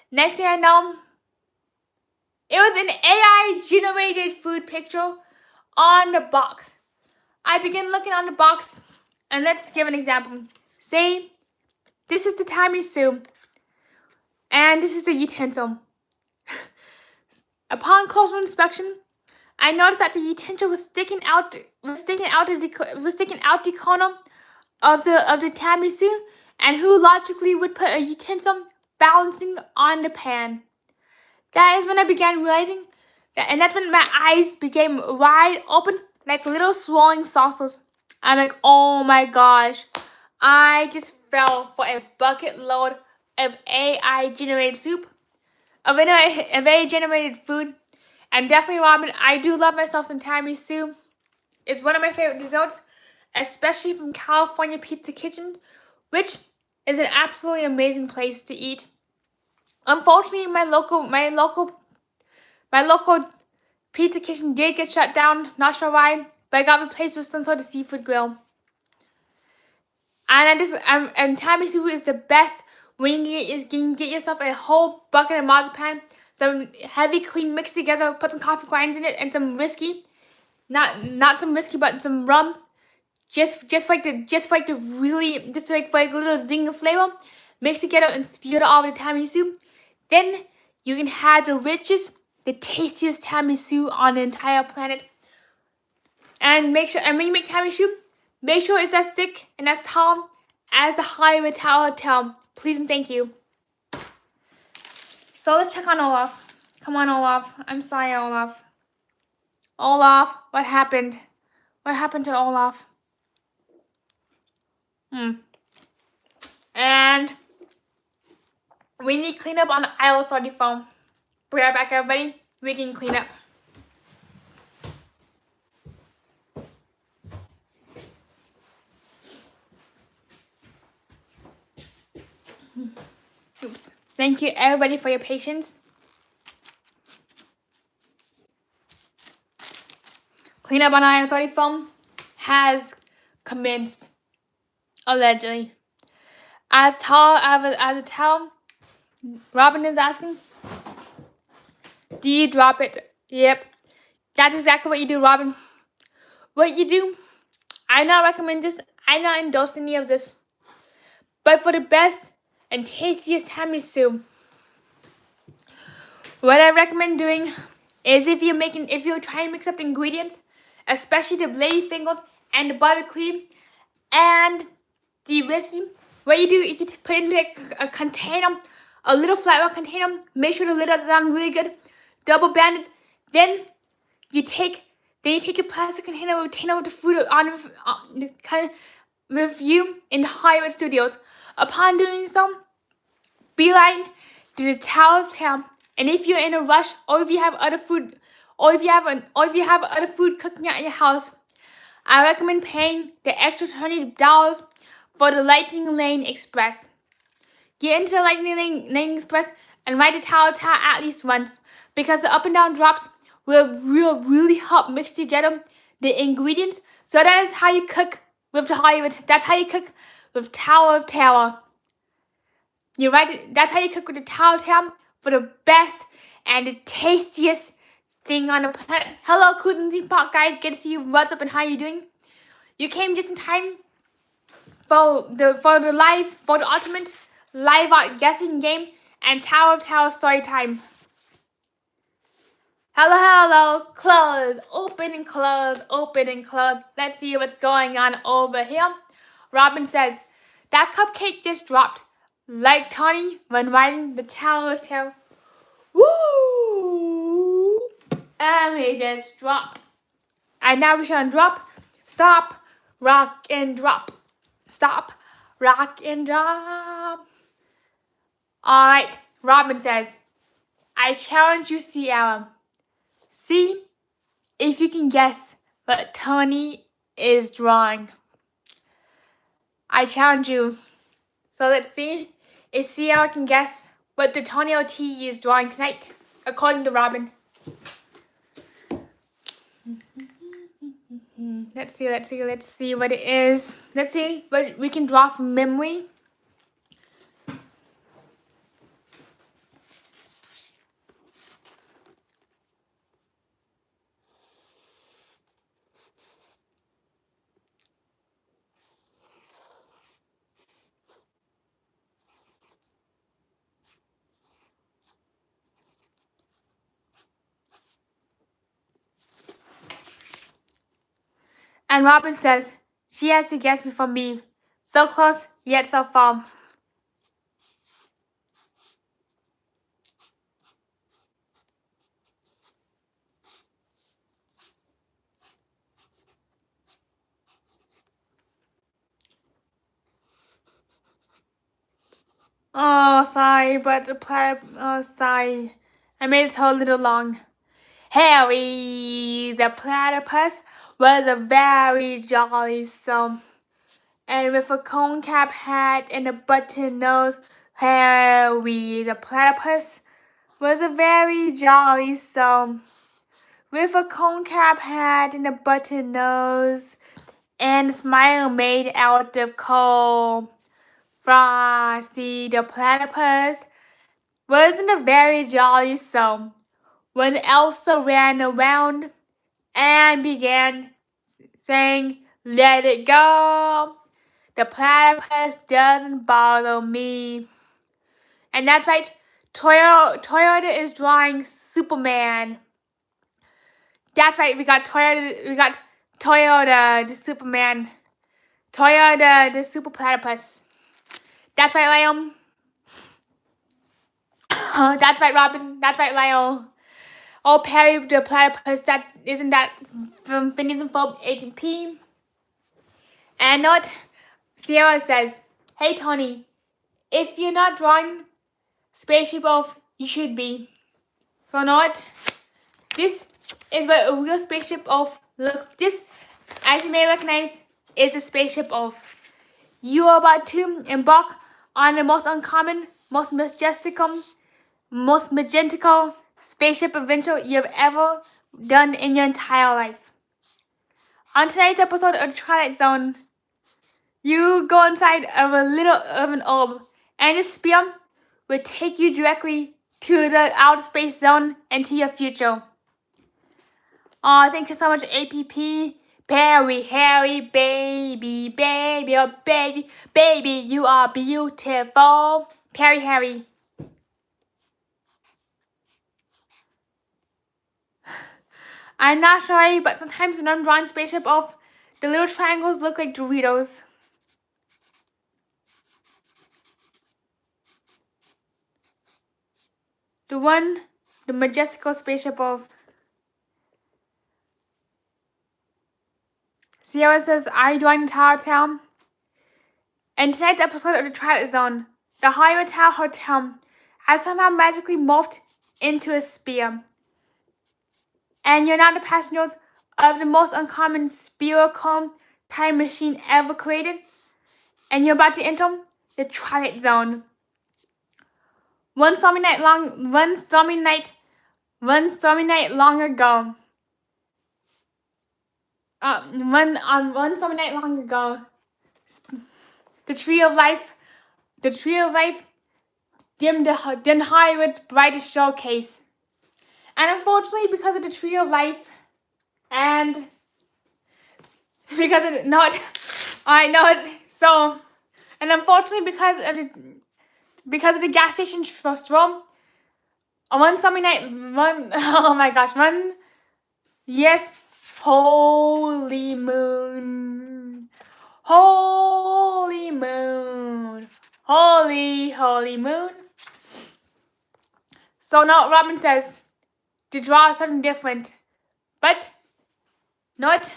Next thing I know, it was an AI-generated food picture on the box. I begin looking on the box, and let's give an example. Say, this is the tiramisu, and this is the utensil. Upon closer inspection, I noticed that the utensil was sticking out the corner of the tiramisu, and who logically would put a utensil balancing on the pan? That is when I began realizing that, and that's when my eyes became wide open like little swirling saucers. I'm like, oh my gosh, I just fell for a bucket load of AI generated soup, of AI generated food, and definitely, Robin, I do love myself some tiramisu. It's one of my favorite desserts, especially from California Pizza Kitchen, which is an absolutely amazing place to eat. Unfortunately, my local pizza kitchen did get shut down. Not sure why, but it got replaced with some sort of seafood grill. And tiramisu is the best when you can get yourself a whole bucket of marzipan, some heavy cream mixed together, put some coffee grinds in it, and some whiskey. Not some whiskey, but some rum. Just for like a little zing of flavor. Mix it together and spew it all over the tiramisu. Then you can have the richest, the tastiest tiramisu on the entire planet. And when you make tiramisu, make sure it's as thick and as tall as the Hollywood Tower Hotel. Please and thank you. So let's check on Olaf. Come on, Olaf. I'm sorry, Olaf. Olaf, what happened? What happened to Olaf? And we need cleanup on aisle 34. Be right back, everybody. We can clean up. Oops. Thank you, everybody, for your patience. Cleanup on aisle 34 has commenced, allegedly. As a towel, Robin is asking, do you drop it? Yep. That's exactly what you do, Robin. What you do, I not recommend this. I not endorse any of this. But for the best and tastiest tiramisu, what I recommend doing is if you're trying to mix up the ingredients, especially the lady fingers and the buttercream and the whiskey, what you do is just put it into a container, a little flatware container. Make sure the lid is on really good, double band it. Then you take your plastic container with the food on with you in the Hollywood studios. Upon doing so, beeline to the Tower of Terror. And if you're in a rush, or if you have other food, or if you have other food cooking at your house, I recommend paying the extra $20 for the Lightning Lane Express. Get into the Lightning Lane Express and ride the Tower of Terror at least once, because the up and down drops will really help mix together the ingredients. So that is how you cook with the Hollywood. That's how you cook with Tower of Terror. That's how you cook with the Tower of Terror for the best and the tastiest thing on the planet. Hello, Cruising Theme Park guy. Good to see you. What's up and how you doing? You came just in time for the ultimate live art guessing game and Tower of Terror story time. Hello, close, open and close, open and close. Let's see what's going on over here. Robin says, that cupcake just dropped, like Tony when riding the Tower of Terror. Woo! And he just dropped. And now we shall drop, stop, rock and drop. Stop, rock and drop. Alright, Robin says, I challenge you, Sierra. See if you can guess what Tony is drawing. I challenge you. So let's see if Sierra can guess what the Tony OT is drawing tonight, according to Robin. Let's see what it is. Let's see what we can draw from memory. And Robin says, she has to guess before me. So close, yet so far. Oh, sorry, but the sorry. I made it a little long. Harry the platypus was a very jolly son. And with a cone cap hat and a button nose, Harry the platypus was a very jolly son. With a cone cap hat and a button nose, and a smile made out of coal. Frosty the platypus wasn't a very jolly son when Elsa ran around and began saying, let it go. The platypus doesn't bother me. And that's right, Toyota is drawing Superman. That's right, we got Toyota the Superman. Toyota the Super Platypus. That's right, Liam. That's right, Robin. That's right, Lyle. Oh, Perry the Platypus. Isn't that from Phineas and Ferb 8P? And not Sierra says, "Hey Tony, if you're not drawing spaceship of, you should be." So not. This is what a real spaceship of looks. This, as you may recognize, is a spaceship of. You are about to embark on the most uncommon, most majestical spaceship adventure you have ever done in your entire life. On tonight's episode of the Twilight Zone, you go inside of an orb, and this spear will take you directly to the outer space zone and to your future. Oh, thank you so much, APP. Perry, Harry, baby, oh baby, you are beautiful. Perry, Harry. I'm not sorry, but sometimes when I'm drawing spaceship off, the little triangles look like Doritos. The majestical spaceship of. Sierra says, "Are you drawing the Tower Town?" In tonight's episode of the Twilight Zone, the Hollywood Tower Hotel has somehow magically morphed into a spear. And you're now the passengers of the most uncommon spherical time machine ever created. And you're about to enter the Twilight Zone. One stormy night long ago. The Tree of Life dimmed Hollywood's brightest showcase. And unfortunately, because of the Tree of Life, and because of unfortunately because of the gas station stroll, one summer night, holy moon, holy moon. So now Robin says to draw something different, but not.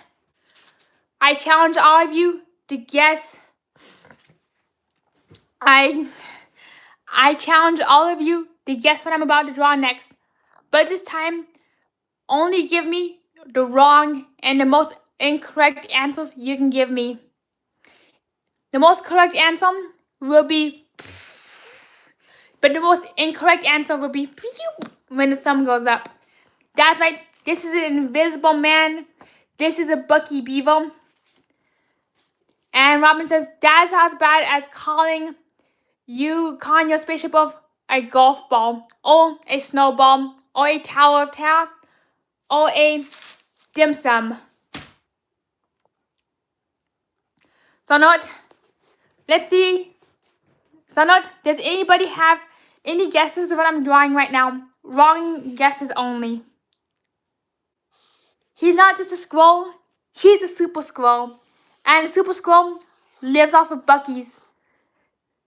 I challenge all of you to guess. I challenge all of you to guess what I'm about to draw next. But this time, only give me the wrong and the most incorrect answers you can give me. The most correct answer will be, but the most incorrect answer will be when the thumb goes up. That's right. This is an invisible man. This is a Bucky Beaver. And Robin says, that's as bad as calling your spaceship of a golf ball, or a snowball, or a tower of terror, or a dim sum. So let's see. So does anybody have any guesses of what I'm drawing right now? Wrong guesses only. He's not just a squirrel, he's a super squirrel. And the super squirrel lives off of Bucky's.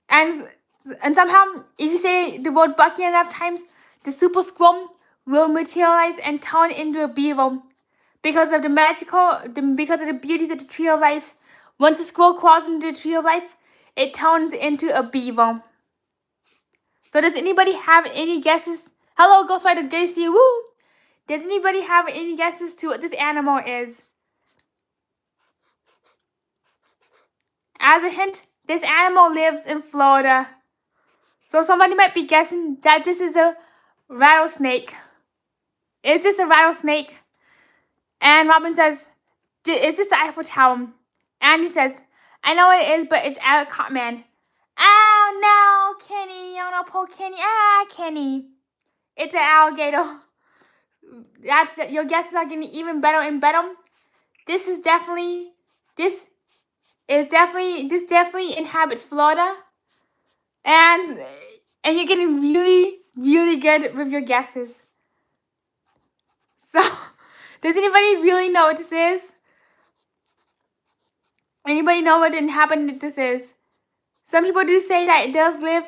And somehow, if you say the word Bucky enough times, the super squirrel will materialize and turn into a beaver. Because of the beauties of the Tree of Life. Once the squirrel crawls into the Tree of Life, it turns into a beaver. So does anybody have any guesses? Hello, Ghost Rider, good to see you. Woo! Does anybody have any guesses to what this animal is? As a hint, this animal lives in Florida. So somebody might be guessing that this is a rattlesnake. Is this a rattlesnake? And Robin says, is this the Eiffel Tower? And he says, I know what it is, but it's Alec Cartman. Oh no, Kenny. Oh no, poor Kenny. Kenny. It's an alligator. Your guesses are getting even better and better. This definitely inhabits Florida. And you're getting really, really good with your guesses. So, does anybody really know what this is? Anybody know what this is? Some people do say that it does live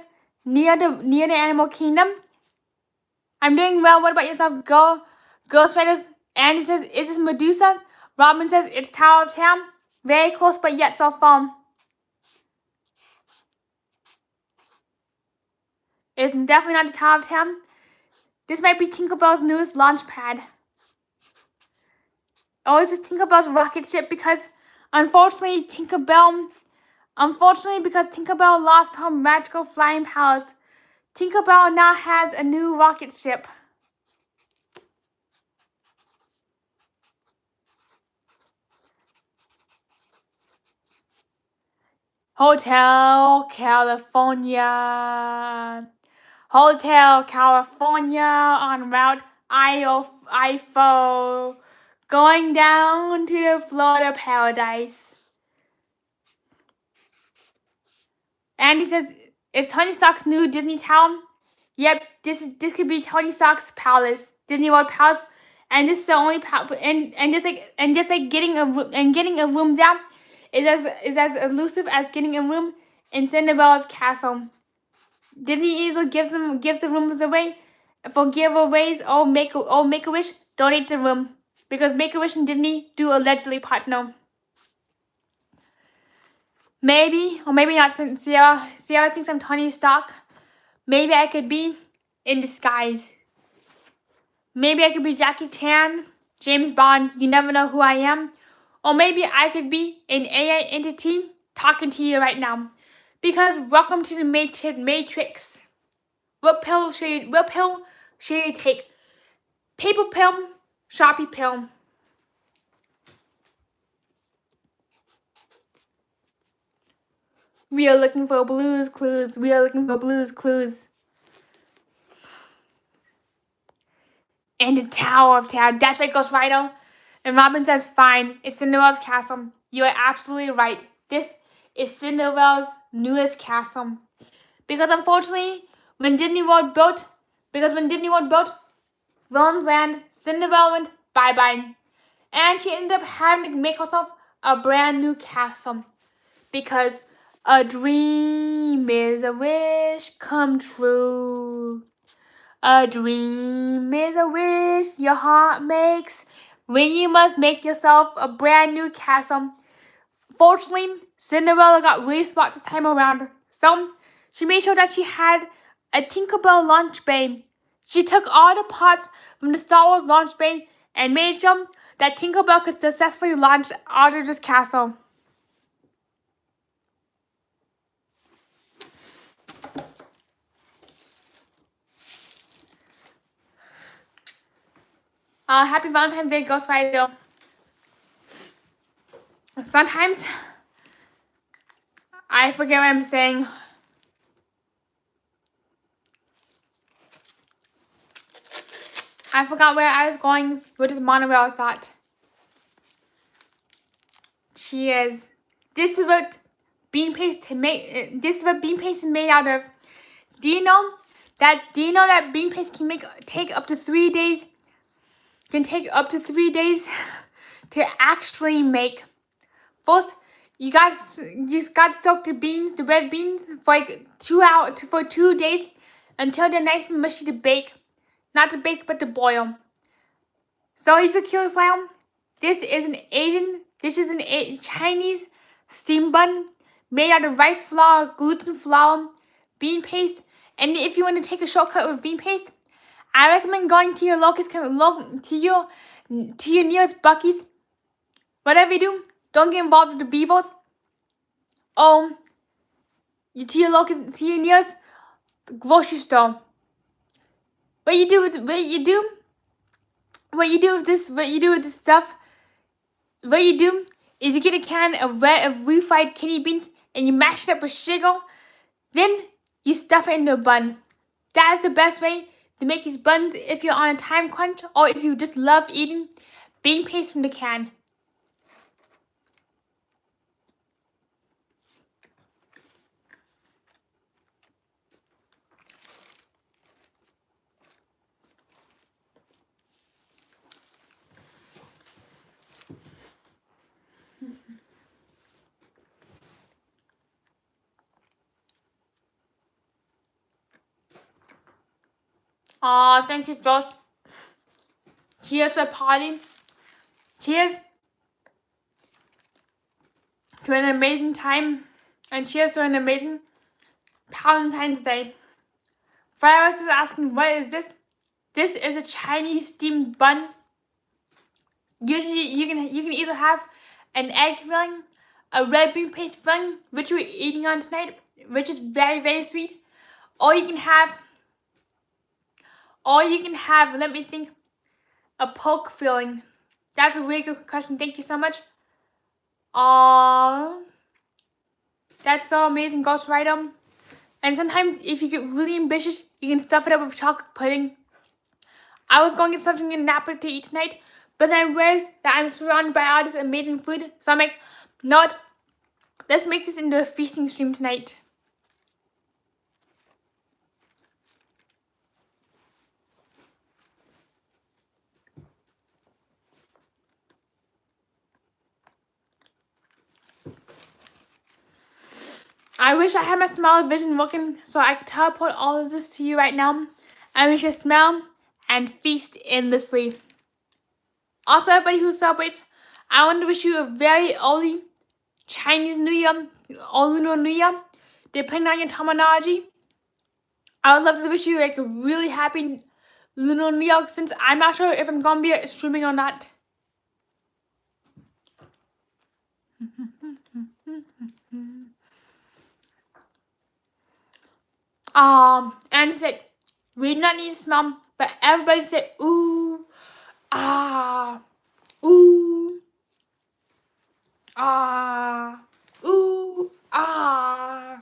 near the animal kingdom. I'm doing well. What about yourself? Ghostwriters. Andy says, is this Medusa? Robin says, it's Tower of Town. Very close, but yet so far. It's definitely not the Tower of Town. This might be Tinkerbell's newest launch pad. Oh, is this Tinkerbell's rocket ship? Because unfortunately, because Tinkerbell lost her magical flying powers, Tinkerbell now has a new rocket ship. Hotel California. Hotel California on route I-4, going down to the Florida paradise. Andy says, is Tony Stark's new Disney town? Yep, this could be Tony Stark's palace, Disney World Palace, and this is the only and just like getting a room down is as elusive as getting a room in Cinderella's castle. Disney either gives the rooms away for giveaways or make a wish, donate the room, because Make a Wish and Disney do allegedly partner. Maybe or maybe not. Since Sierra thinks I'm Tony Stark. Maybe I could be in disguise. Maybe I could be Jackie Chan, James Bond. You never know who I am. Or maybe I could be an AI entity talking to you right now. Because welcome to the Matrix. What pill should you take? Paper pill, Sharpie pill. We are looking for Blue's Clues. We are looking for Blue's Clues. In the Tower of Town. That's right, Ghost Rider. And Robin says, fine, it's Cinderella's castle. You are absolutely right. This is Cinderella's newest castle. Because unfortunately, when Disney World built Willem's Land, Cinderella went bye-bye. And she ended up having to make herself a brand new castle. Because a dream is a wish come true. A dream is a wish your heart makes when you must make yourself a brand new castle. Fortunately, Cinderella got really smart this time around. So, she made sure that she had a Tinkerbell launch bay. She took all the parts from the Star Wars launch bay and made sure that Tinkerbell could successfully launch out of this castle. Happy Valentine's Day, Ghost Rider. Sometimes I forget what I'm saying. I forgot where I was going with this monorail thought. Cheers. This is what bean paste is made out of. Do you know that bean paste can take up to 3 days? Can take up to 3 days to actually make. First, you just got to soak the red beans, for like 2 days until they're nice and mushy to bake. Not to bake, but to boil. So if you're curious now, this is a Chinese steam bun made out of rice flour, gluten flour, bean paste. And if you want to take a shortcut with bean paste, I recommend going to your nearest Buc-ee's. Whatever you do, don't get involved with the beavers. Or to your nearest grocery store. What you do with this stuff? What you do is you get a can of refried kidney beans and you mash it up with sugar. Then you stuff it in a bun. That is the best way to make these buns if you're on a time crunch or if you just love eating bean paste from the can. Thank you, Josh. Cheers to a party. Cheers to an amazing time. And cheers to an amazing Valentine's Day. Flowers is asking, what is this? This is a Chinese steamed bun. Usually you can either have an egg filling, a red bean paste filling, which we're eating on tonight, which is very, very sweet. Or you can have, let me think, a pork filling. That's a really good question. Thank you so much. That's so amazing, Ghost Rider. And sometimes if you get really ambitious, you can stuff it up with chocolate pudding. I was going to get something in Napa to eat tonight, but then I realized that I'm surrounded by all this amazing food. So I'm like, not. Let's make this into a feasting stream tonight. I wish I had my smell vision working so I could teleport all of this to you right now. And we should smell and feast endlessly. Also, everybody who celebrates, I want to wish you a very early Chinese New Year or Lunar New Year, depending on your terminology. I would love to wish you like a really happy Lunar New Year, since I'm not sure if I'm going to be streaming or not. And said, we do not need to smell, but everybody said, ooh, ah, ooh, ah, ooh, ah.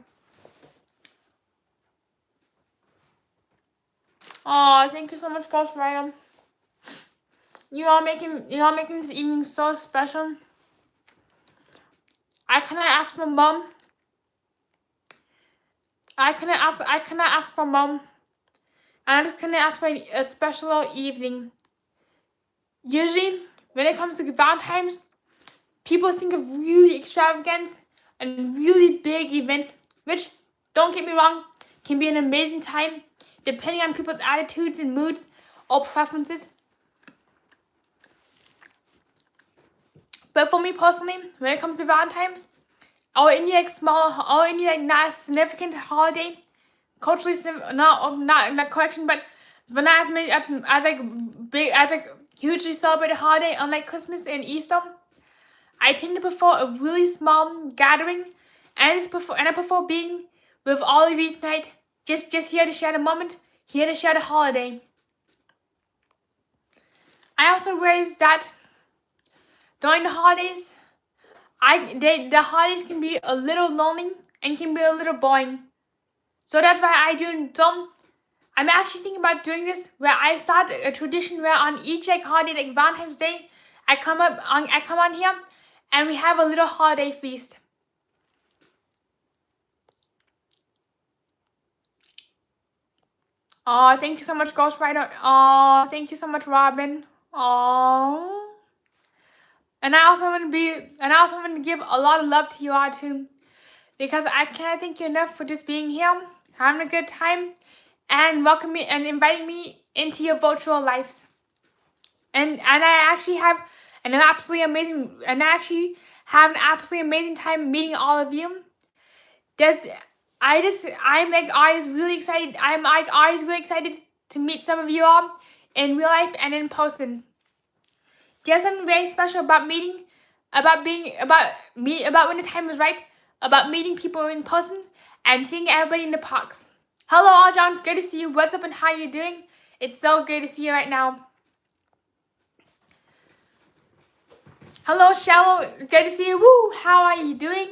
Oh, thank you so much, Ghost Rider. You are making this evening so special. I cannot ask for mom. I cannot ask for mom. And I just cannot ask for a special evening. Usually, when it comes to Valentine's, people think of really extravagant and really big events, which, don't get me wrong, can be an amazing time, depending on people's attitudes and moods or preferences. But for me personally, when it comes to Valentine's, or any like not a significant holiday, culturally not correction, but not as hugely celebrated holiday, unlike Christmas and Easter, I tend to prefer a really small gathering, and I prefer being with all of you tonight, just here to share the moment, here to share the holiday. I also realized that during the holidays, the holidays can be a little lonely and can be a little boring. So that's why I'm actually thinking about doing this, where I start a tradition where on each like holiday, like Valentine's Day, I come on here and we have a little holiday feast. Oh, thank you so much, Ghost Rider. Oh, thank you so much, Robin. Oh. And I also want to give a lot of love to you all too, because I cannot thank you enough for just being here, having a good time, and welcoming me and inviting me into your virtual lives. And I actually have an absolutely amazing time meeting all of you. I'm always really excited. I'm like always really excited to meet some of you all in real life and in person. There's something very special about when the time is right, about meeting people in person and seeing everybody in the parks. Hello all, John, it's good to see you. What's up and how you doing? It's so good to see you right now. Hello, Shallow, good to see you. Woo, how are you doing?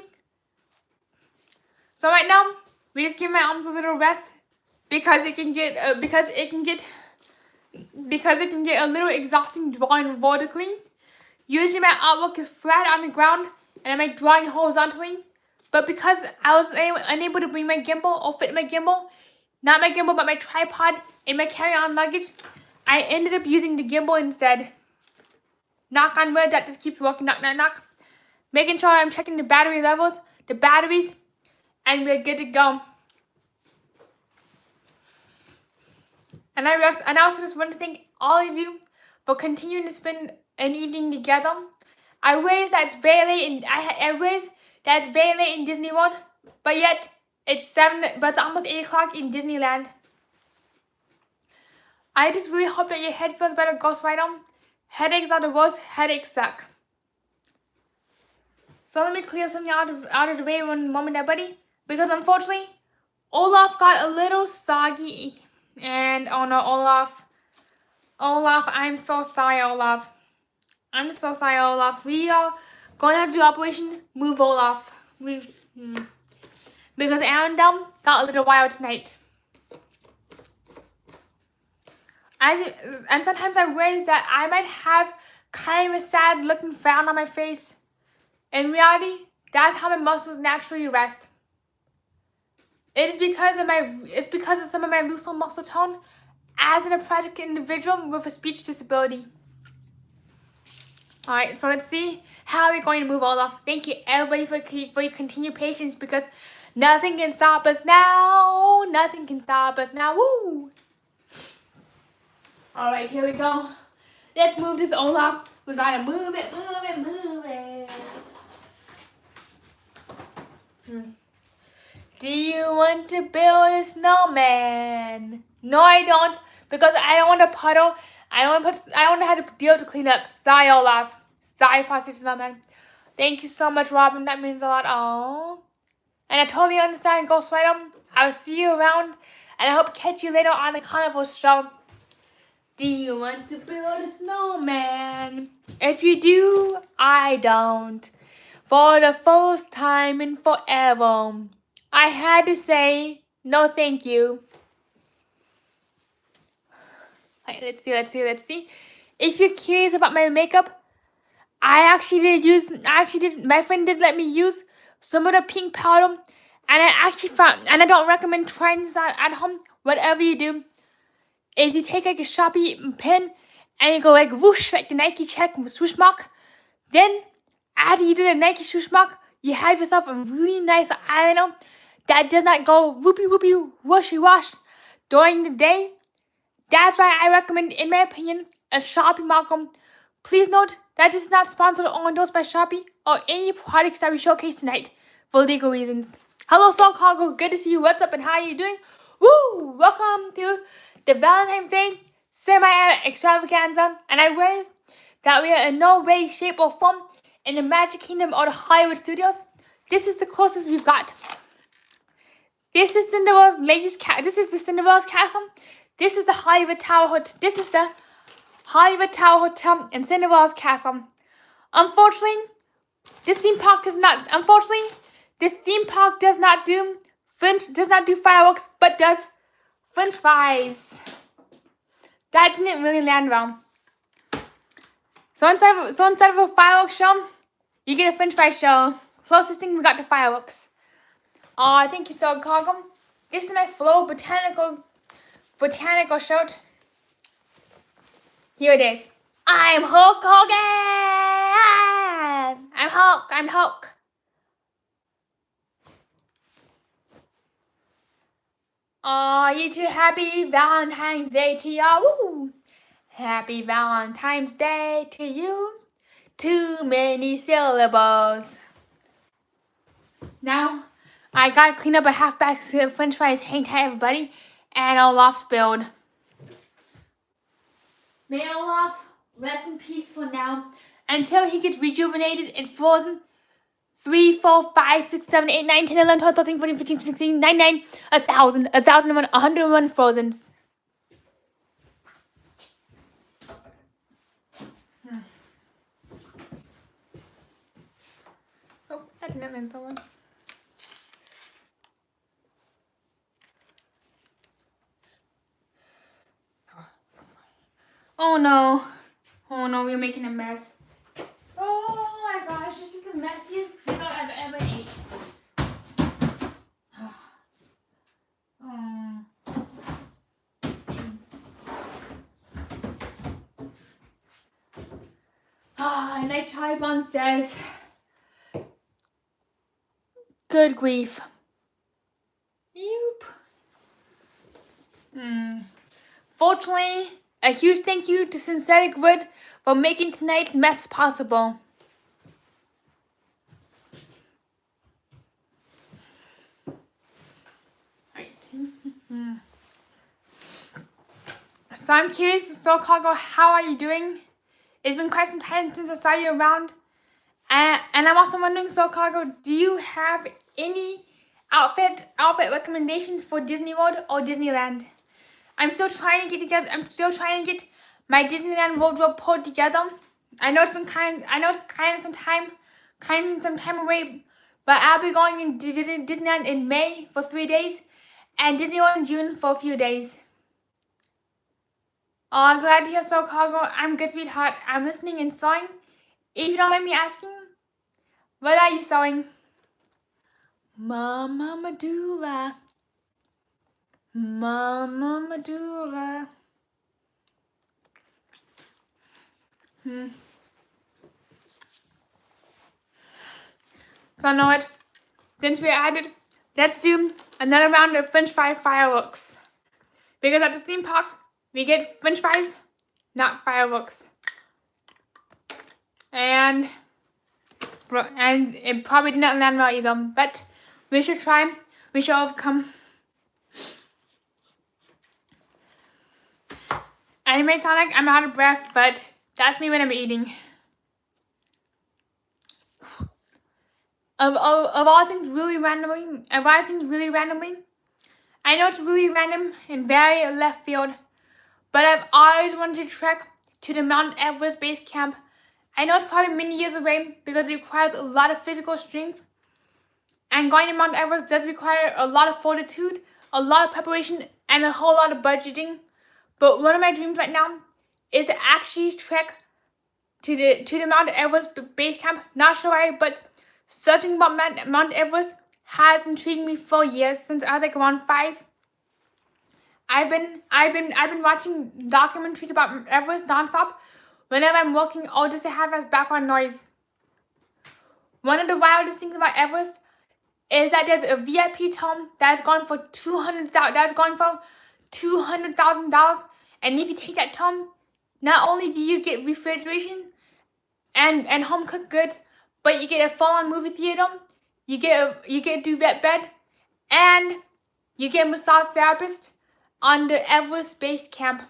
So right now, we just give my arms a little rest because it can get a little exhausting drawing vertically. Usually my artwork is flat on the ground and I'm drawing horizontally, but because I was unable to bring my gimbal or fit my gimbal, not my gimbal but my tripod in my carry-on luggage, I ended up using the gimbal instead. Knock on wood, that just keeps working. Knock, knock, knock. Making sure I'm checking the battery levels, the batteries, and we're good to go. And I also just want to thank all of you for continuing to spend an evening together. I realize that it's very late in Disney World, but yet it's almost 8 o'clock in Disneyland. I just really hope that your head feels better, Ghost Rider. Headaches are the worst. Headaches suck. So let me clear something out of the way one moment there, buddy. Because unfortunately, Olaf got a little soggy. And oh no, Olaf, I'm so sorry, Olaf. I'm so sorry, Olaf. We are going to have to do Operation Move Olaf. Because Arendelle got a little wild tonight. And sometimes I worry that I might have kind of a sad looking frown on my face. In reality, that's how my muscles naturally rest. It's because of some of my looser muscle tone as an athletic individual with a speech disability. Alright, so let's see how we're going to move Olaf. Thank you everybody for your continued patience, because nothing can stop us now. Nothing can stop us now. Woo! Alright, here we go. Let's move this Olaf. We gotta move it. Do you want to build a snowman? No, I don't, because I don't want to puddle. I don't want to have to deal to clean up. Sorry, Olaf. Sorry, Frosty Snowman. Thank you so much, Robin. That means a lot. Oh, and I totally understand, Ghost Rider. I'll see you around, and I hope to catch you later on the carnival show. Do you want to build a snowman? If you do, I don't. For the first time in forever, I had to say no thank you. Right, let's see. If you're curious about my makeup, my friend did let me use some of the pink powder, and I don't recommend trying this at home. Whatever you do, is you take like a Sharpie pen and you go like whoosh, like the Nike check swoosh mark. Then after you do the Nike swoosh mark, you have yourself a really nice eyeliner that does not go whoopie whooshy wash during the day. That's why I recommend, in my opinion, a Sharpie marker. Please note that this is not sponsored or endorsed by Sharpie or any products that we showcase tonight for legal reasons. Hello, Soul Cargo. Good to see you. What's up and how are you doing? Woo! Welcome to the Valentine's Day semi-extravaganza. And I realize that we are in no way, shape, or form in the Magic Kingdom or the Hollywood Studios. This is the closest we've got. This is Cinderella's castle. This is the Hollywood Tower Hotel. This is the Hollywood Tower Hotel and Cinderella's castle. Unfortunately, the theme park does not do fireworks, but does French fries. That didn't really land well. So instead of a fireworks show, you get a French fry show. Closest thing we got to fireworks. Thank you, Soul Cargo. This is my Flow botanical shirt. Here it is. I'm Hulk Hogan. I'm Hulk. You two, happy Valentine's Day to y'all. Woo! Happy Valentine's Day to you. Too many syllables. Now, I gotta clean up a half basket of French fries. Hang tight, everybody. And Olaf spilled. May Olaf rest in peace for now, until he gets rejuvenated and frozen. 3, 4, 5, 6, 7, 8, 9, 10, 11, 12, 13, 14, 15, 16, 99, 1,000, 1,001, 101 frozens. Oh, that didn't land so well. Oh no, we're making a mess. Oh my gosh, this is the messiest dessert I've ever ate. And Night Chai Bomb says, good grief. Yoop. unfortunately, a huge thank you to Synthetic Wood for making tonight's mess possible. So I'm curious, so Cargo, how are you doing? It's been quite some time since I saw you around. And I'm also wondering, so Cargo, do you have any outfit recommendations for Disney World or Disneyland? I'm still trying to get my Disneyland wardrobe pulled together. I know it's kind of some time away, but I'll be going to Disneyland in May for 3 days, and Disney World in June for a few days. Oh, I'm glad to hear so, Cargo. I'm good, sweetheart. I'm listening and sewing. If you don't mind me asking, what are you sewing? Mama Medulla. Mama Medulla. So I know what? Since we're at it, let's do another round of French fry fireworks. Because at the theme park, we get French fries, not fireworks. And it probably didn't land well either, but we should try. We should overcome. And it may sound like I'm out of breath, but that's me when I'm eating. Of all things really randomly, I know it's really random and very left field, but I've always wanted to trek to the Mount Everest base camp. I know it's probably many years away because it requires a lot of physical strength, and going to Mount Everest does require a lot of fortitude, a lot of preparation, and a whole lot of budgeting. But one of my dreams right now is to actually trek to the Mount Everest base camp. Not sure why, but searching about Mount Everest has intrigued me for years, since I was like around 5. I've been watching documentaries about Everest nonstop whenever I'm working, or just to have as background noise. One of the wildest things about Everest is that there's a VIP tomb that's going for $200,000, and if you take that tomb, not only do you get refrigeration and home cooked goods, but you get a full-on movie theater, you get a duvet bed, and you get a massage therapist on the Everest base camp.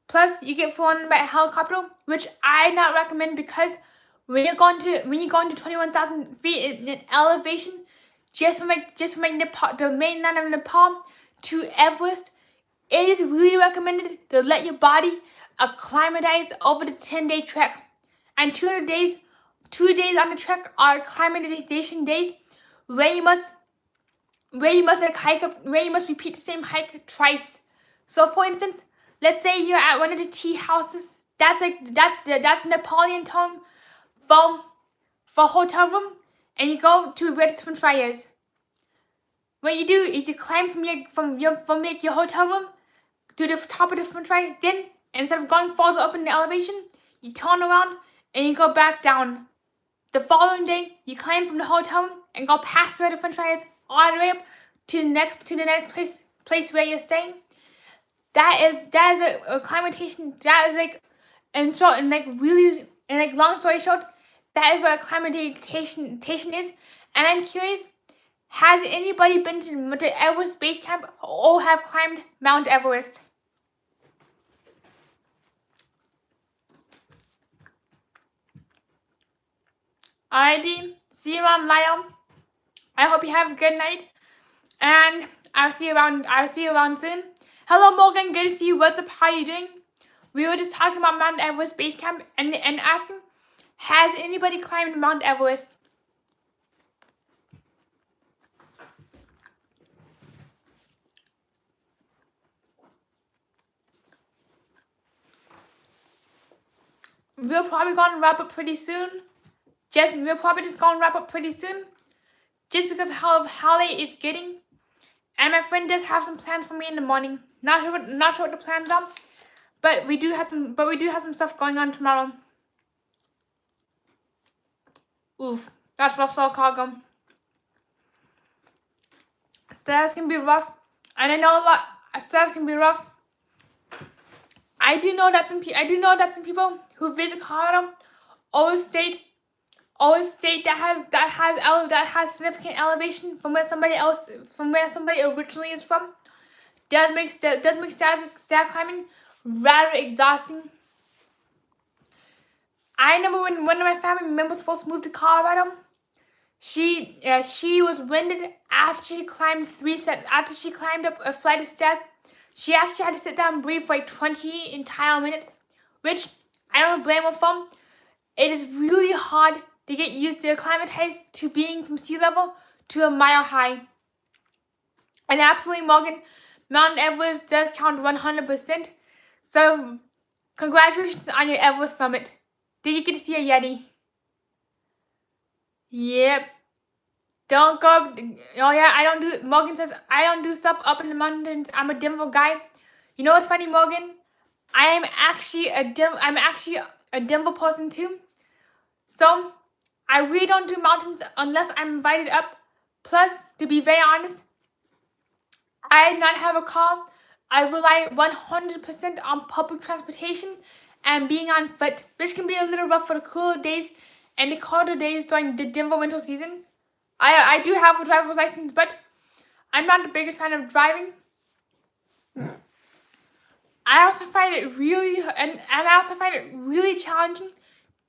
Plus, you get flown by a helicopter, which I not recommend, because when you're going to 21,000 feet in elevation, just from Nepal, the mainland of Nepal to Everest, it is really recommended to let your body acclimatize over the 10-day trek. And 2 days on the trek are acclimatization days, where you must repeat the same hike twice. So, for instance, let's say you're at one of the tea houses. That's the Napoleon tomb for hotel room, and you go to where the French fry is. What you do is you climb from your hotel room to the top of the French fry. Then, instead of going further up in the elevation, you turn around and you go back down. The following day, you climb from the hotel room and go past where the French fry is, all the way up to the next place where you're staying. That is a acclimatation. That is like, in short, and long story short, that is what acclimatation is. And I'm curious, has anybody been to the Everest base camp or have climbed Mount Everest? Alrighty, see you around, Lyle. I hope you have a good night, and I'll see you around soon. Hello, Morgan. Good to see you. What's up? How are you doing? We were just talking about Mount Everest base camp and asking, has anybody climbed Mount Everest? We're probably gonna wrap up pretty soon. We're probably just gonna wrap up pretty soon, just because of how late it's getting. And my friend does have some plans for me in the morning. Not sure what the plans are, but we do have some stuff going on tomorrow. Oof, that's rough, so Cargo. Stairs can be rough, and I know a lot. Stairs can be rough, I do know that some people who visit Colorado always state that has significant elevation from where somebody originally is from. Does make stair climbing rather exhausting. I remember when one of my family members first moved to Colorado. She was winded after she climbed up a flight of stairs. She actually had to sit down and breathe for like 20 entire minutes, which I don't blame her for. It is really hard to get used to acclimatize to being from sea level to a mile high. And absolutely, Morgan, Mount Everest does count 100%. So, congratulations on your Everest summit. Did you get to see a Yeti? Yep. Don't go. Oh yeah, I don't do. Morgan says I don't do stuff up in the mountains. I'm a Denver guy. You know what's funny, Morgan? I'm actually a Denver person too. So I really don't do mountains unless I'm invited up. Plus, to be very honest, I do not have a car. I rely 100% on public transportation and being on foot, which can be a little rough for the cooler days and the colder days during the Denver winter season. I do have a driver's license, but I'm not the biggest fan of driving. I also find it really challenging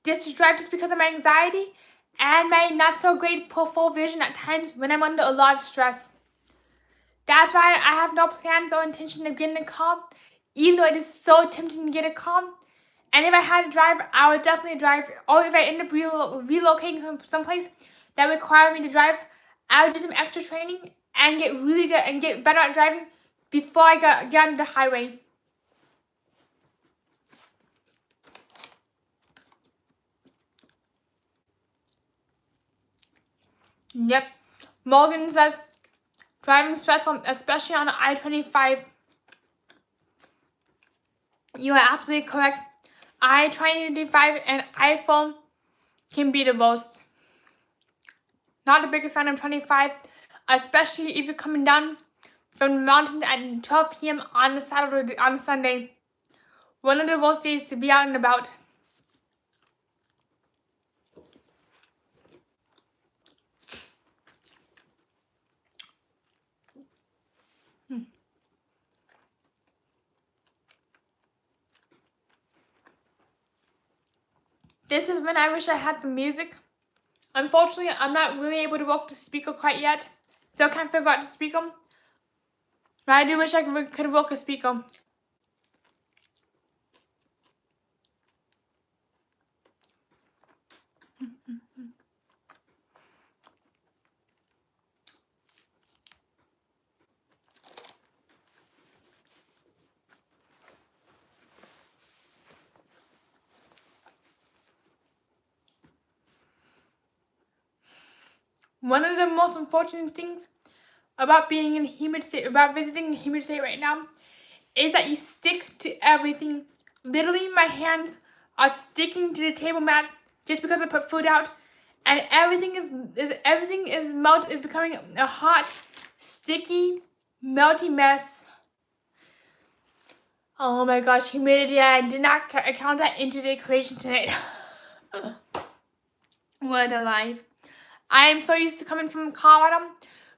just to drive just because of my anxiety and my not so great peripheral vision at times when I'm under a lot of stress. That's why I have no plans or intention of getting a car, even though it is so tempting to get a car. And if I had to drive, I would definitely drive. Or if I end up relocating someplace that require me to drive, I would do some extra training and get really good and get better at driving before I get on the highway. Yep. Morgan says driving stressful, especially on I-25. You are absolutely correct. I-25 and iPhone can be the worst. Not the biggest fan of 25, especially if you're coming down from the mountain at 12 p.m. on a Sunday. One of the worst days to be out and about. This is when I wish I had the music. Unfortunately, I'm not really able to work the speaker quite yet, so I can't figure out the speaker. But I do wish I could work a speaker. One of the most unfortunate things about being in a humid state, about visiting a humid state right now, is that you stick to everything. Literally, my hands are sticking to the table mat just because I put food out, and everything is becoming a hot, sticky, melty mess. Oh my gosh, humidity! I did not account that into the equation tonight. What a life! I am so used to coming from Colorado,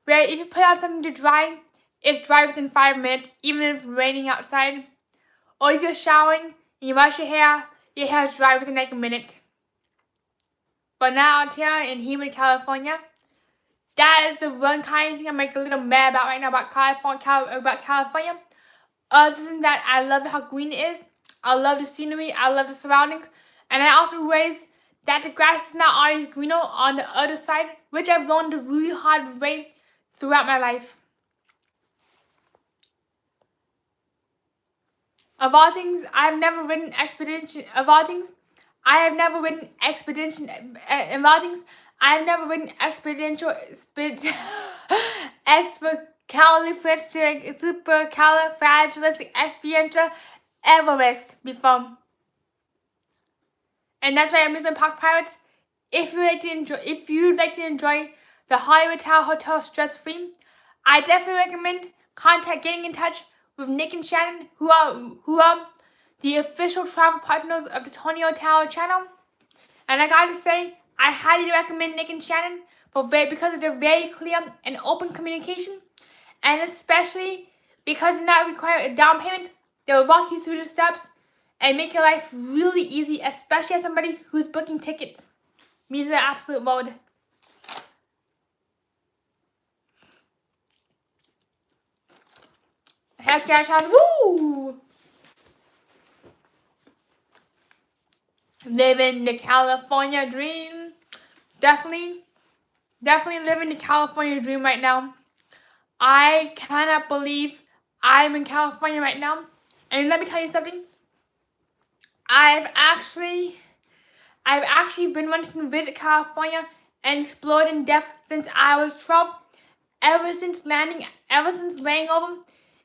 where if you put out something to dry, it's dry within 5 minutes, even if it's raining outside. Or if you're showering and you wash your hair is dry within like a minute. But now out here in humid California, that is the one kind of thing I'm like a little mad about right now about California. Other than that, I love how green it is. I love the scenery. I love the surroundings. And I also realized that the grass is not always greener on the other side, which I've learned the really hard way throughout my life. Of all things, I've never ridden expedition. Of all things, I have never ridden expedition. Of all things, I have never ridden expediential supercalifragilistic Everest before. And that's why Amusement Park Pirates, if you'd like to enjoy the Hollywood Tower Hotel stress-free, I definitely recommend getting in touch with Nick and Shannon, who the official travel partners of the Tonio Tower channel. And I gotta say, I highly recommend Nick and Shannon because of their very clear and open communication, and especially because they not require a down payment. They will walk you through the steps and make your life really easy, especially as somebody who's booking tickets. Means the absolute mode. Heck yeah, Charles. Woo! Living the California dream. Definitely living the California dream right now. I cannot believe I'm in California right now. And let me tell you something. I've actually been wanting to visit California and explore in depth since I was 12. Ever since laying over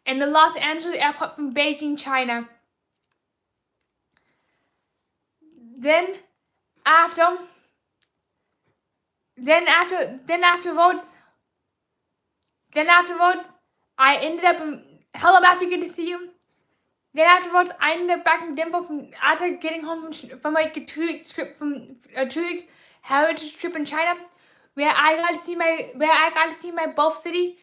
in the Los Angeles airport from Beijing, China. Then afterwards, I ended up in, hello Matthew, good to see you. Then afterwards, I ended up back in Denver after getting home from like a 2-week trip heritage trip in China, where I got to see my birth city,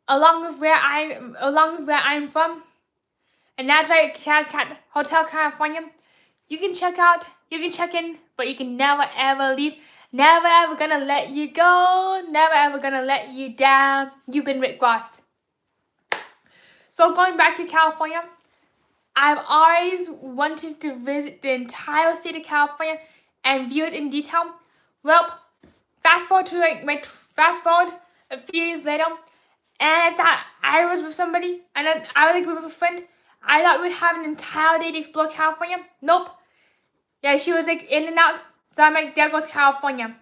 along with where I'm from, and that's right, Hotel California. You can check in, but you can never ever leave. Never ever gonna let you go. Never ever gonna let you down. You've been Rick Ross. So going back to California, I've always wanted to visit the entire state of California and view it in detail. Well, fast forward a few years later, and I thought I was with somebody, and I was like with a friend. I thought we'd have an entire day to explore California. Nope. Yeah, she was like in and out. So I'm like, there goes California.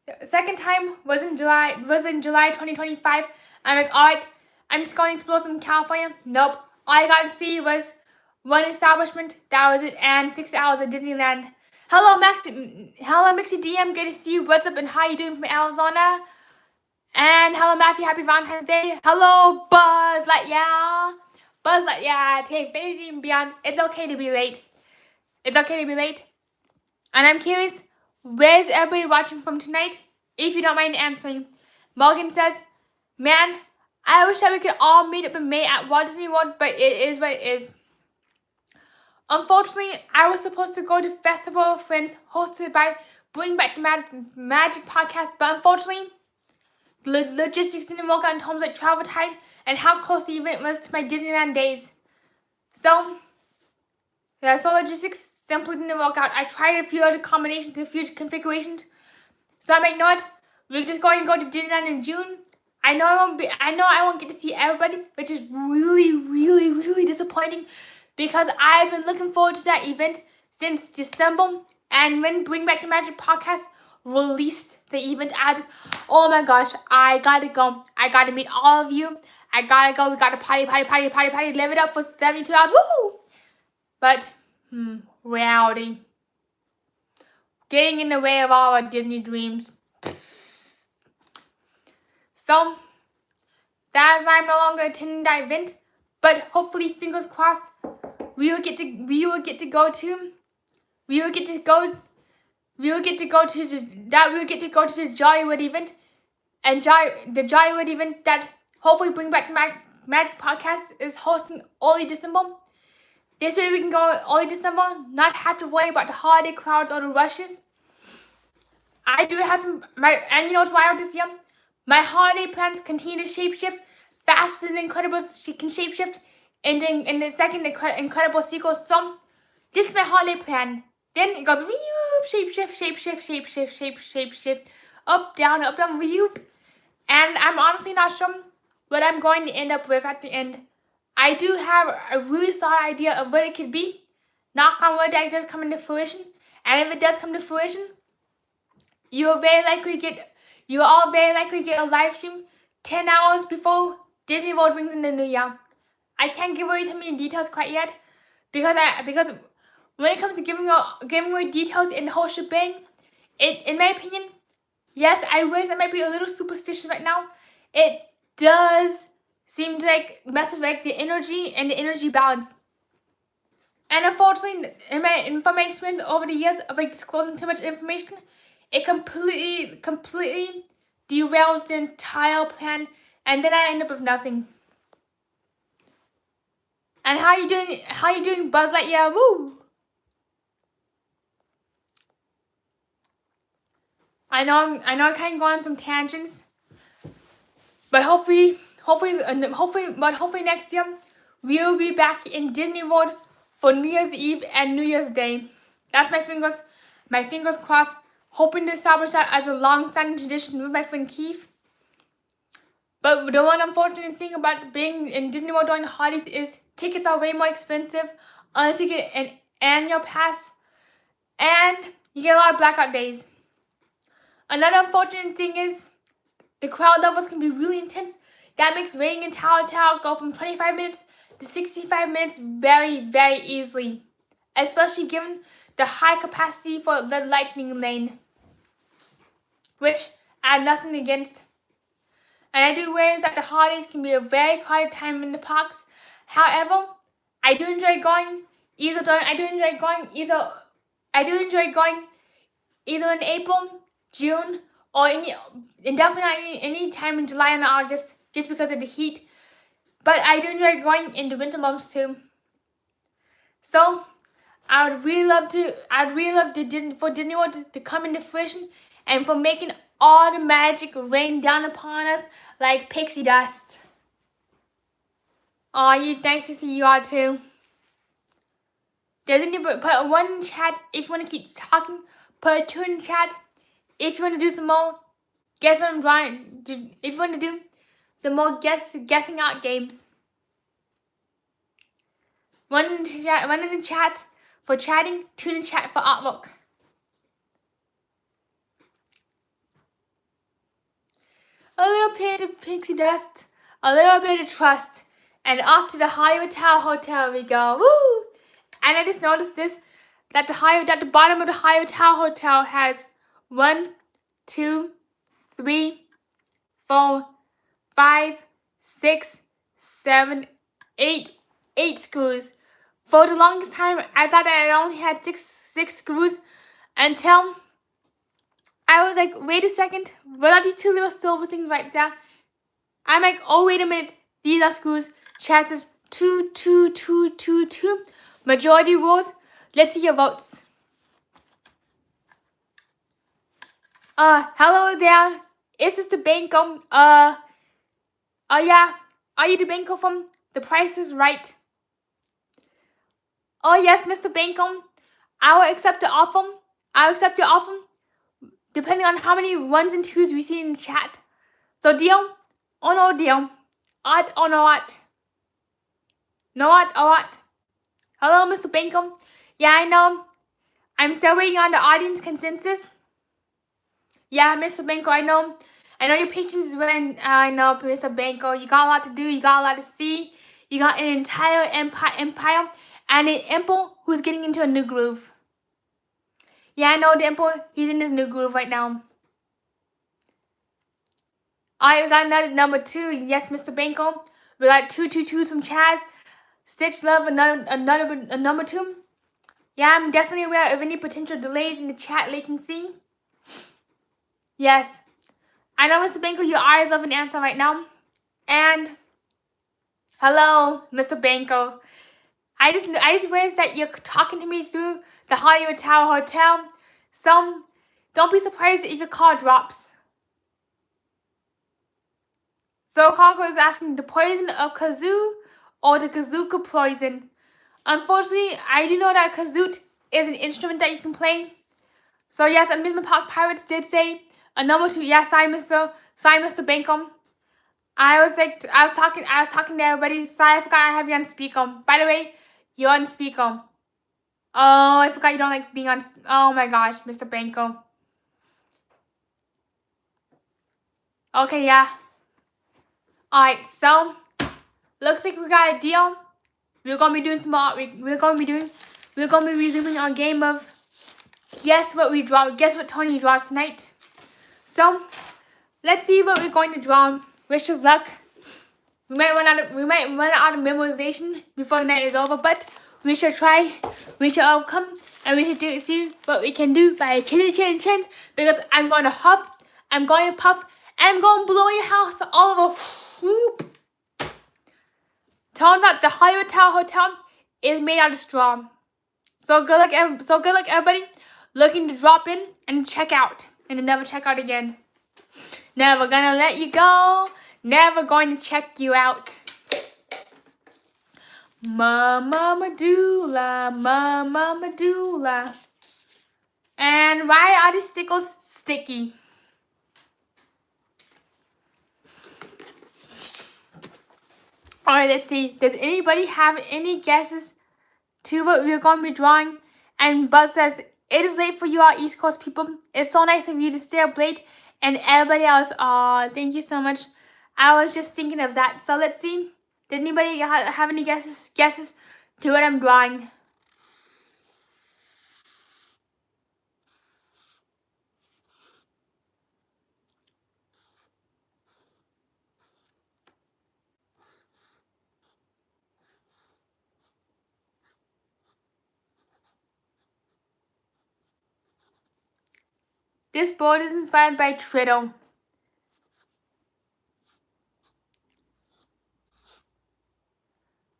The second time was in July 2025. I'm like, alright, I'm just going to explore some California. Nope. All I got to see was one establishment. That was it, and 6 hours at Disneyland. Hello, Mixie DM. Good to see you. What's up, and how you doing from Arizona? And hello, Matthew. Happy Valentine's Day. Hello, Buzz Lightyear. Buzz Lightyear to infinity and beyond. It's okay to be late. It's okay to be late. And I'm curious, where's everybody watching from tonight? If you don't mind answering. Morgan says, man, I wish that we could all meet up in May at Walt Disney World, but it is what it is. Unfortunately, I was supposed to go to Festival of Friends hosted by Bring Back the Magic podcast, but unfortunately, logistics didn't work out in terms of travel time and how close the event was to my Disneyland days. So logistics simply didn't work out. I tried a few other combinations, a few configurations. So I'm like, you know what? We're just going to go to Disneyland in June. I know I won't get to see everybody, which is really, really, really disappointing because I've been looking forward to that event since December. And when Bring Back the Magic podcast released the event ads, oh my gosh, I gotta go. I gotta meet all of you. I gotta go. We gotta party, live it up for 72 hours. Woo! But reality getting in the way of all our Disney dreams. So that is why I'm no longer attending that event. But hopefully, fingers crossed, we will get to go to the Jollywood event, and the Jollywood event that hopefully Bring Back Magic podcast is hosting early December. This way we can go early December, not have to worry about the holiday crowds or the rushes. I do have and you know what's wild this year? My holiday plans continue to shapeshift faster than Incredibles can shapeshift in the second Incredible sequel. So this is my holiday plan. Then it goes shapeshift, up, down, whoop. And I'm honestly not sure what I'm going to end up with at the end. I do have a really solid idea of what it could be. Knock on wood, that does come into fruition. And if it does come to fruition, you will all very likely get a live stream 10 hours before Disney World brings in the new year. I can't give away too many details quite yet because when it comes to giving away details in the whole shebang, in my opinion, yes, I realize I might be a little superstitious right now. It does seem to mess with the energy and the energy balance. And unfortunately, from my experience over the years of like disclosing too much information, it completely derails the entire plan, and then I end up with nothing. And how you doing? How you doing, Buzz Lightyear? Woo! I know I'm kind of going on some tangents, but hopefully next year we'll be back in Disney World for New Year's Eve and New Year's Day. That's my fingers crossed. Hoping to establish that as a long-standing tradition with my friend Keith. But the one unfortunate thing about being in Disney World during the holidays is tickets are way more expensive unless you get an annual pass, and you get a lot of blackout days. Another unfortunate thing is the crowd levels can be really intense. That makes waiting in Tower go from 25 minutes to 65 minutes very, very easily, especially given the high capacity for the Lightning Lane, which I have nothing against. And I do realize that the holidays can be a very crowded time in the parks. However, I do enjoy going either in April, June, or definitely any time in July and August, just because of the heat. But I do enjoy going in the winter months too. So I'd really love for Disney World to come into fruition, and for making all the magic rain down upon us like pixie dust. Aw, nice to see you all too. Does anybody put one in chat if you want to keep talking? Put a 2 in chat if you want to do some more. Guess what I'm drawing? If you want to do some more guessing out games. One in the chat for chatting, 2 in the chat for artwork. A little bit of pixie dust, a little bit of trust, and off to the Hollywood Tower Hotel we go. Woo! And I just noticed that the bottom of the Hollywood Tower Hotel has 1, 2, 3, 4, 5, 6, 7, 8 screws. For the longest time, I thought I only had six screws until I was like, wait a second, what are these 2 little silver things right there? I'm like, oh, wait a minute, these are screws. Chat says 2, 2, 2, 2, 2. Majority rules. Let's see your votes. Hello there. Is this the Banco? Yeah. Are you the Banco from The Price is Right? Oh, yes, Mr. Banco. I will accept the offer. Depending on how many 1s and 2s we see in the chat. So, deal or no deal? Odd or no odd? No odd or what? Hello, Mr. Banco. Yeah, I know. I'm still waiting on the audience consensus. Yeah, Mr. Banco, I know. I know your patience is when I know, Mr. Banco. You got a lot to do. You got a lot to see. You got an entire empire and an emperor who's getting into a new groove. Yeah, I know the emperor. He's in his new groove right now. Alright, we got another number 2. Yes, Mr. Banco. We got 2 2s from Chaz. Stitch Love, another number 2. Yeah, I'm definitely aware of any potential delays in the chat latency. Yes. I know, Mr. Banco, your eyes love an answer right now. And hello, Mr. Banco. I just realized that you're talking to me through the Hollywood Tower Hotel. So don't be surprised if your call drops. So Conco is asking the poison of kazoo or the kazooka poison. Unfortunately, I do know that kazoot is an instrument that you can play. So yes, Amusement Park Pirates did say a number 2. Yes, sorry, Mr. Banco. I was talking to everybody. Sorry, I forgot I have you on speaker. By the way, you're on speaker. Oh, I forgot you don't like being on. Oh my gosh, Mr. Banco. Okay, yeah. Alright, so looks like we got a deal. We're gonna be doing some more. We're gonna be resuming our game of guess what we draw. Guess what Tony draws tonight. So let's see what we're going to draw. Wish us luck. We might run out of memorization before the night is over, but we should all come and we should see what we can do by chin, because I'm going to huff, I'm going to puff, and I'm going to blow your house all over. Whoop. Turns out the Hollywood Tower Hotel is made out of straw. So good luck, everybody looking to drop in and check out, and to never check out again. Never gonna let you go. Never going to check you out. Mama Medulla, Mama Medulla. And why are these stickles sticky? Alright, let's see. Does anybody have any guesses to what we're going to be drawing? And Buzz says, it is late for you all East Coast people. It's so nice of you to stay up late. And everybody else, thank you so much. I was just thinking of that. So let's see. Did anybody have any guesses to what I'm drawing? This board is inspired by Triddle.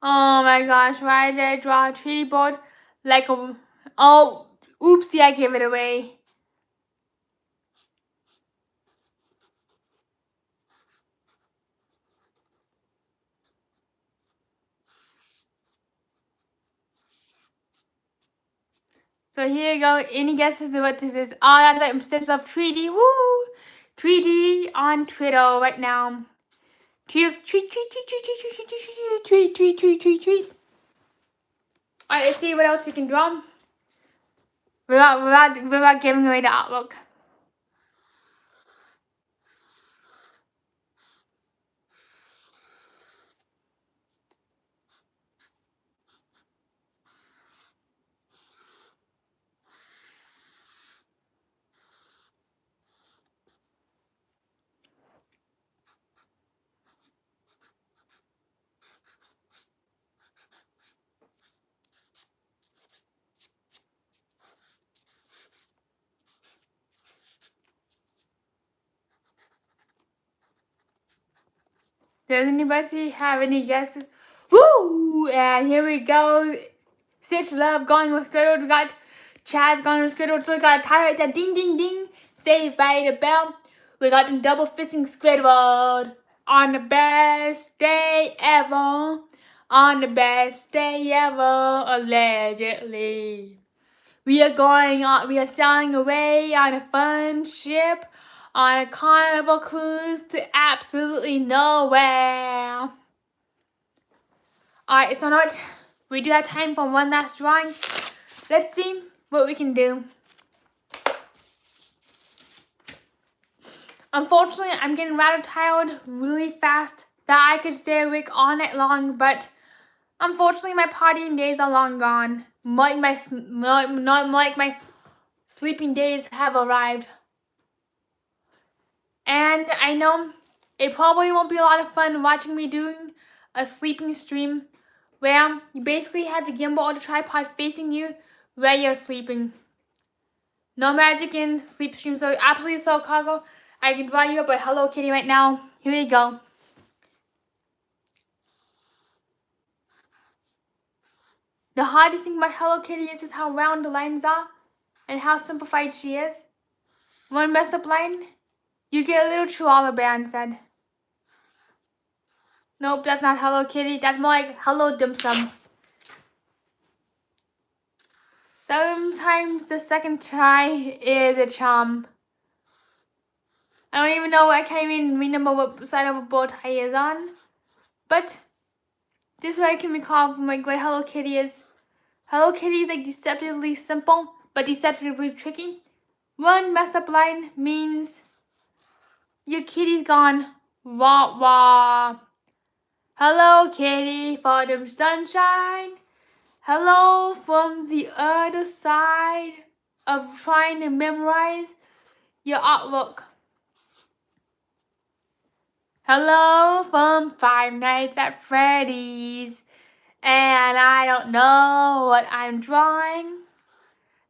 Oh my gosh, why did I draw a treaty board like a... Oh, oopsie, I gave it away. So here you go. Any guesses of what this is? Oh, that's right. I'm stitched off treaty. Woo! Treaty on Triddle right now. Treat. Alright, let's see what else we can draw without giving away the artwork. Does anybody have any guesses? Woo! And here we go. Stitch Love going with Squidward. We got Chaz going with Squidward. So we got a tie right there. Ding, ding, ding. Saved by the bell. We got them double fisting Squidward. On the best day ever. On the best day ever. Allegedly. We are sailing away on a fun ship. On a carnival cruise to absolutely nowhere. Alright, so now we do have time for one last drawing. Let's see what we can do. Unfortunately, I'm getting rather tired really fast that I could stay awake all night long, but unfortunately my partying days are long gone. Like my sleeping days have arrived. And I know it probably won't be a lot of fun watching me doing a sleeping stream where you basically have the gimbal or the tripod facing you where you're sleeping. No magic in sleep stream, so absolutely so cargo. I can draw you up a Hello Kitty right now. Here we go. The hardest thing about Hello Kitty is just how round the lines are and how simplified she is. One messed up line, you get a little Chihuahua bear instead. Nope, that's not Hello Kitty. That's more like Hello Dim Sum. Sometimes the second try is a charm. I don't even know. I can't even remember what side of a bow tie is on. But this way I can recall from like what Hello Kitty is. Hello Kitty is like deceptively simple, but deceptively tricky. One messed up line means your kitty's gone. Wah wah. Hello Kitty for the sunshine. Hello from the other side of trying to memorize your artwork. Hello from Five Nights at Freddy's. And I don't know what I'm drawing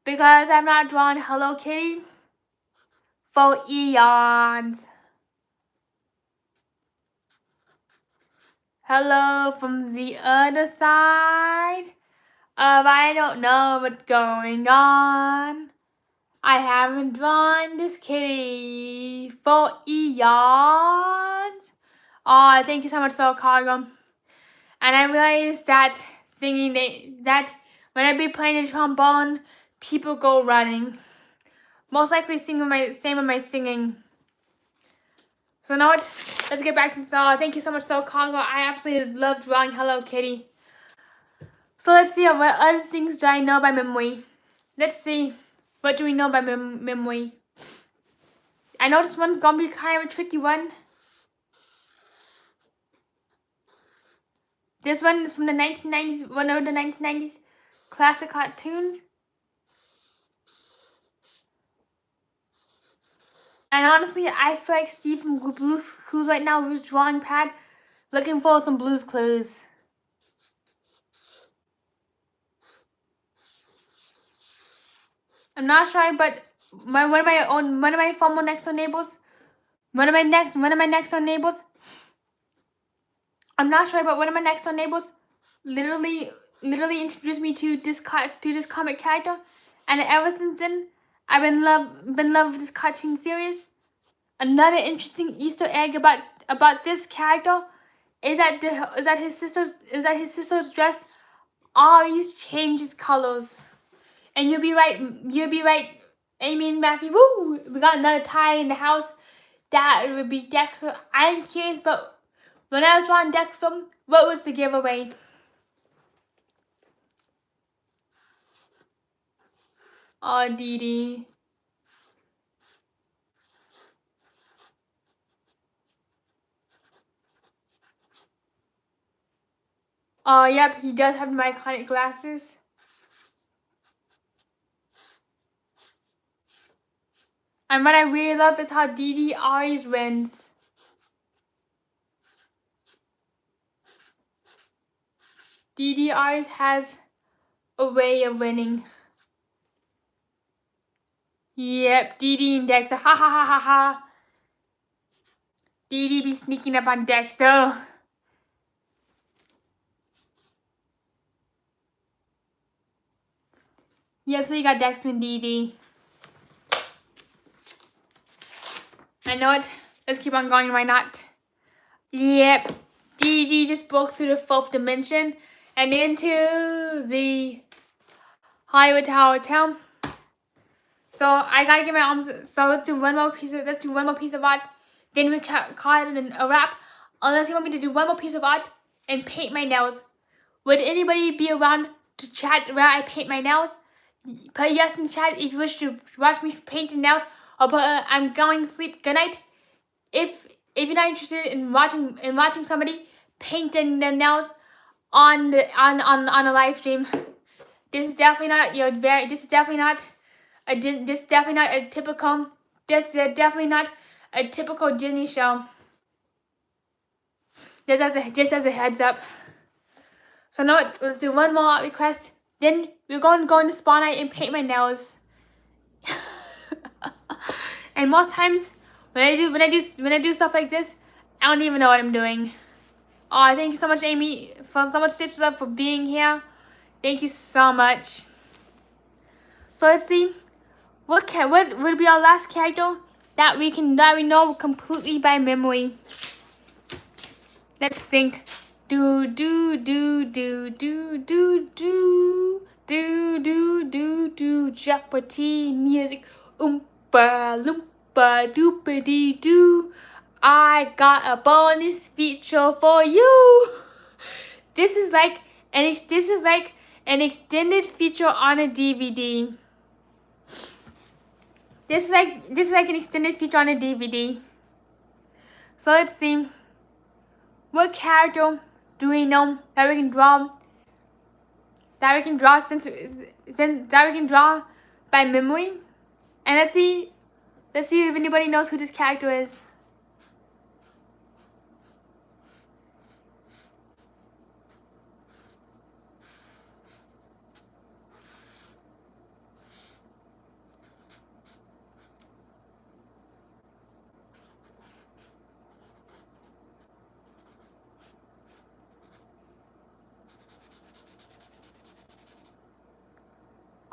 because I've not drawn Hello Kitty for eons. Hello from the other side of I don't know what's going on. I haven't drawn this kitty for eons. Oh, thank you so much, Soul Cargo. And I realized that that when I be playing the trombone, people go running. Most likely same with my singing. So now what? Let's get back to Soul. Thank you so much, Soul Cargo. I absolutely love drawing Hello Kitty. So let's see what other things do I know by memory. Let's see. What do we know by memory? I know this one's gonna be kind of a tricky one. This one is from the 1990s, one of the 1990s classic cartoons. And honestly, I feel like Steve from Blue's Clues right now with his drawing pad, looking for some Blue's Clues. I'm not sure, but one of my former next door neighbors, one of my next door neighbors. I'm not sure, but one of my next door neighbors literally introduced me to this comic character, and ever since then, I've been in love with this cartoon series. Another interesting Easter egg about this character is that his sister's dress always changes colors. And you'll be right, Amy and Matthew. Woo! We got another tie in the house. That would be Dexter. I'm curious, but when I was drawing Dexter, what was the giveaway? Oh, Dee Dee. Oh, yep, he does have my iconic glasses. And what I really love is how Dee Dee always wins. Dee Dee always has a way of winning. Yep, Dee Dee and Dexter. Ha ha ha ha ha. Dee Dee be sneaking up on Dexter. Yep, so you got Dexter and Dee Dee. I know it. Let's keep on going, why not? Yep, Dee Dee just broke through the 4th dimension and into the Hollywood Tower Hotel. So I gotta get my arms. So let's do one more piece of art. Then we call it a wrap. Unless you want me to do one more piece of art and paint my nails. Would anybody be around to chat while I paint my nails? Put a yes in the chat if you wish to watch me paint nails, or put I'm going to sleep. Good night. If you're not interested in watching somebody painting their nails on a live stream, this is definitely not this is definitely not a typical Disney show. Just as a heads up. So now let's do one more art request. Then we're going to go into spa night and paint my nails. And most times when I do stuff like this, I don't even know what I'm doing. Oh, thank you so much, Amy, for so much stitches up for being here. Thank you so much. So let's see, what would be our last character that we know completely by memory. Let's think. Do do do do do do do do do do do Jeopardy music. Oompa loompa doopity doo. I got a bonus feature for you. This is like an extended feature on a DVD. This is like an extended feature on a DVD. So let's see. What character do we know that we can draw? That we can draw by memory. And let's see if anybody knows who this character is.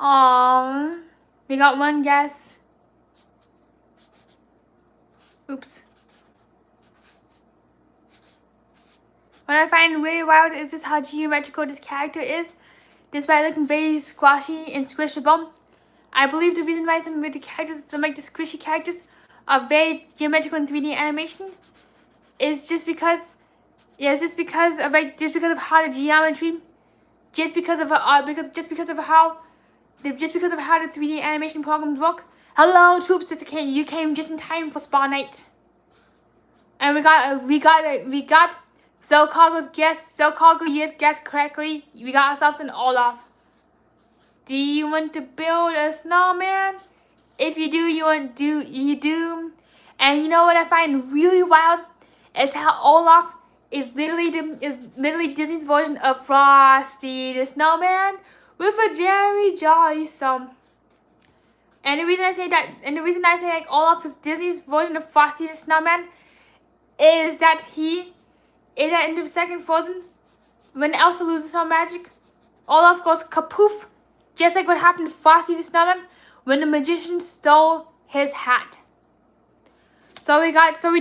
Aww. We got one guess. Oops. What I find really wild is just how geometrical this character is. Despite looking very squashy and squishable, I believe the reason why some of the characters, some like the squishy characters, are very geometrical in 3D animation is just because, yeah, it's just because of how the geometry, just because of how the 3D animation programs work. Hello, troops! You came just in time for spa night, and we got Zelcargo's guess. Zelcargo, yes, guessed correctly. We got ourselves an Olaf. Do you want to build a snowman? If you do, you do. And you know what I find really wild is how Olaf is literally Disney's version of Frosty the Snowman with a Jerry Jolly song. And the reason I say like Olaf is Disney's version of Frosty the Snowman is that in the second Frozen, when Elsa loses her magic, Olaf goes kapoof, just like what happened to Frosty the Snowman when the magician stole his hat. So we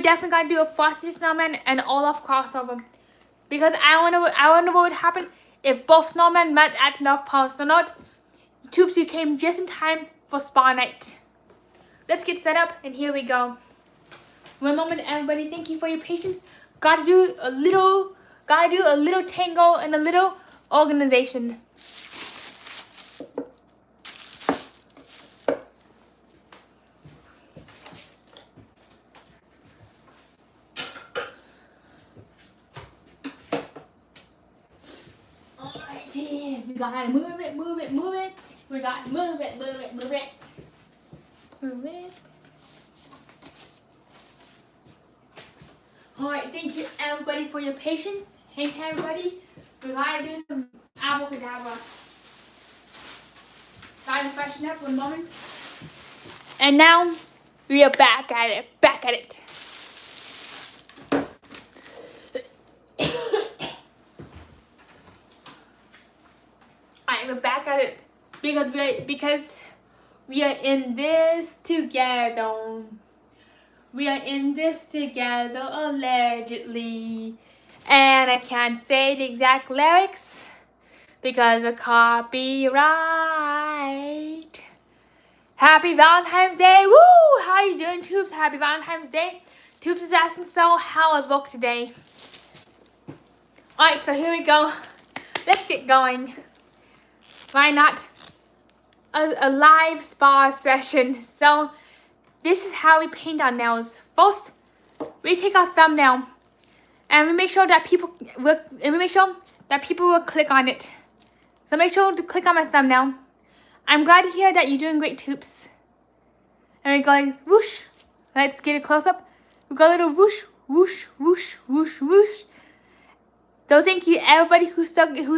definitely got to do a Frosty the Snowman and Olaf crossover, because I wonder what would happen if both snowmen met at North Pole. So note, troops, you came just in time for spa night. Let's get set up, and here we go. One moment, everybody. Thank you for your patience. Gotta do a little tango and a little organization. Alrighty, we gotta move it. We gotta move it. Alright, thank you everybody for your patience. Hey everybody, we gotta do some abracadabra. Gotta freshen up one moment. And now we are back at it. Alright, we're back at it because we are in this together. We are in this together, allegedly. And I can't say the exact lyrics because of copyright. Happy Valentine's Day! Woo! How you doing, Tubes? Happy Valentine's Day. Tubes is asking, so how was work today? Alright, so here we go. Let's get going. Why not? A live spa session. So this is how we paint our nails. First, we take our thumbnail and we make sure that people will click on it. So make sure to click on my thumbnail. I'm glad to hear that you're doing great, Toops. And we go like whoosh. Let's get a close up. We go a little whoosh, whoosh, whoosh, whoosh, whoosh. So thank you everybody who's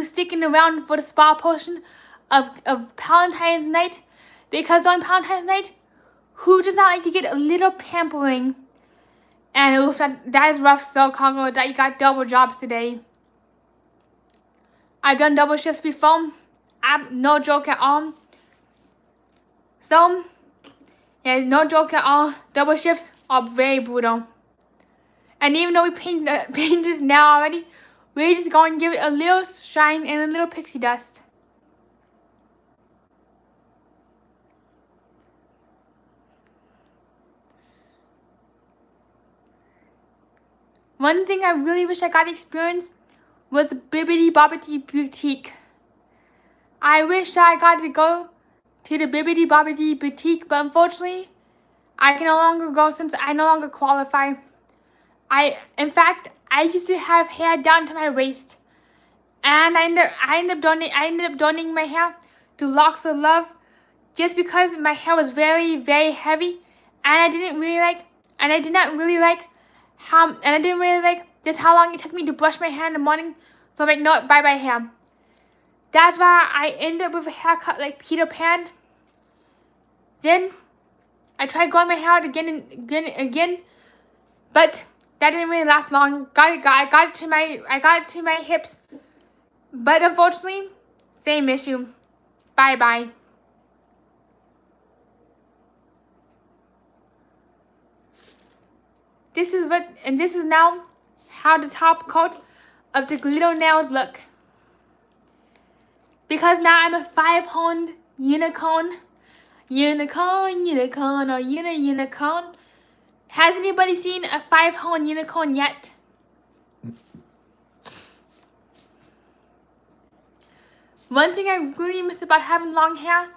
sticking around for the spa portion of Valentine's night, because during Valentine's night, who does not like to get a little pampering? And oof, that is rough, so Congo, that you got double jobs today. I've done double shifts before. No joke at all. So, yeah, no joke at all. Double shifts are very brutal. And even though we paint this now already, we're just going to give it a little shine and a little pixie dust. One thing I really wish I got to experience was the Bibbidi Bobbidi Boutique. I wish I got to go to the Bibbidi Bobbidi Boutique, but unfortunately, I can no longer go since I no longer qualify. In fact, I used to have hair down to my waist, and I ended up donating my hair to Locks of Love, just because my hair was very, very heavy, and I didn't really like just how long it took me to brush my hair in the morning. So I'm like, no, bye hair. That's why I ended up with a haircut like Peter Pan. Then I tried growing my hair out again, but that didn't really last long. I got it to my hips, but unfortunately, same issue. Bye. this is now how the top coat of the glitter nails look. Because now I'm a 5-horned unicorn. Unicorn, unicorn, or unicorn. Has anybody seen a 5-horned unicorn yet? One thing I really miss about having long hair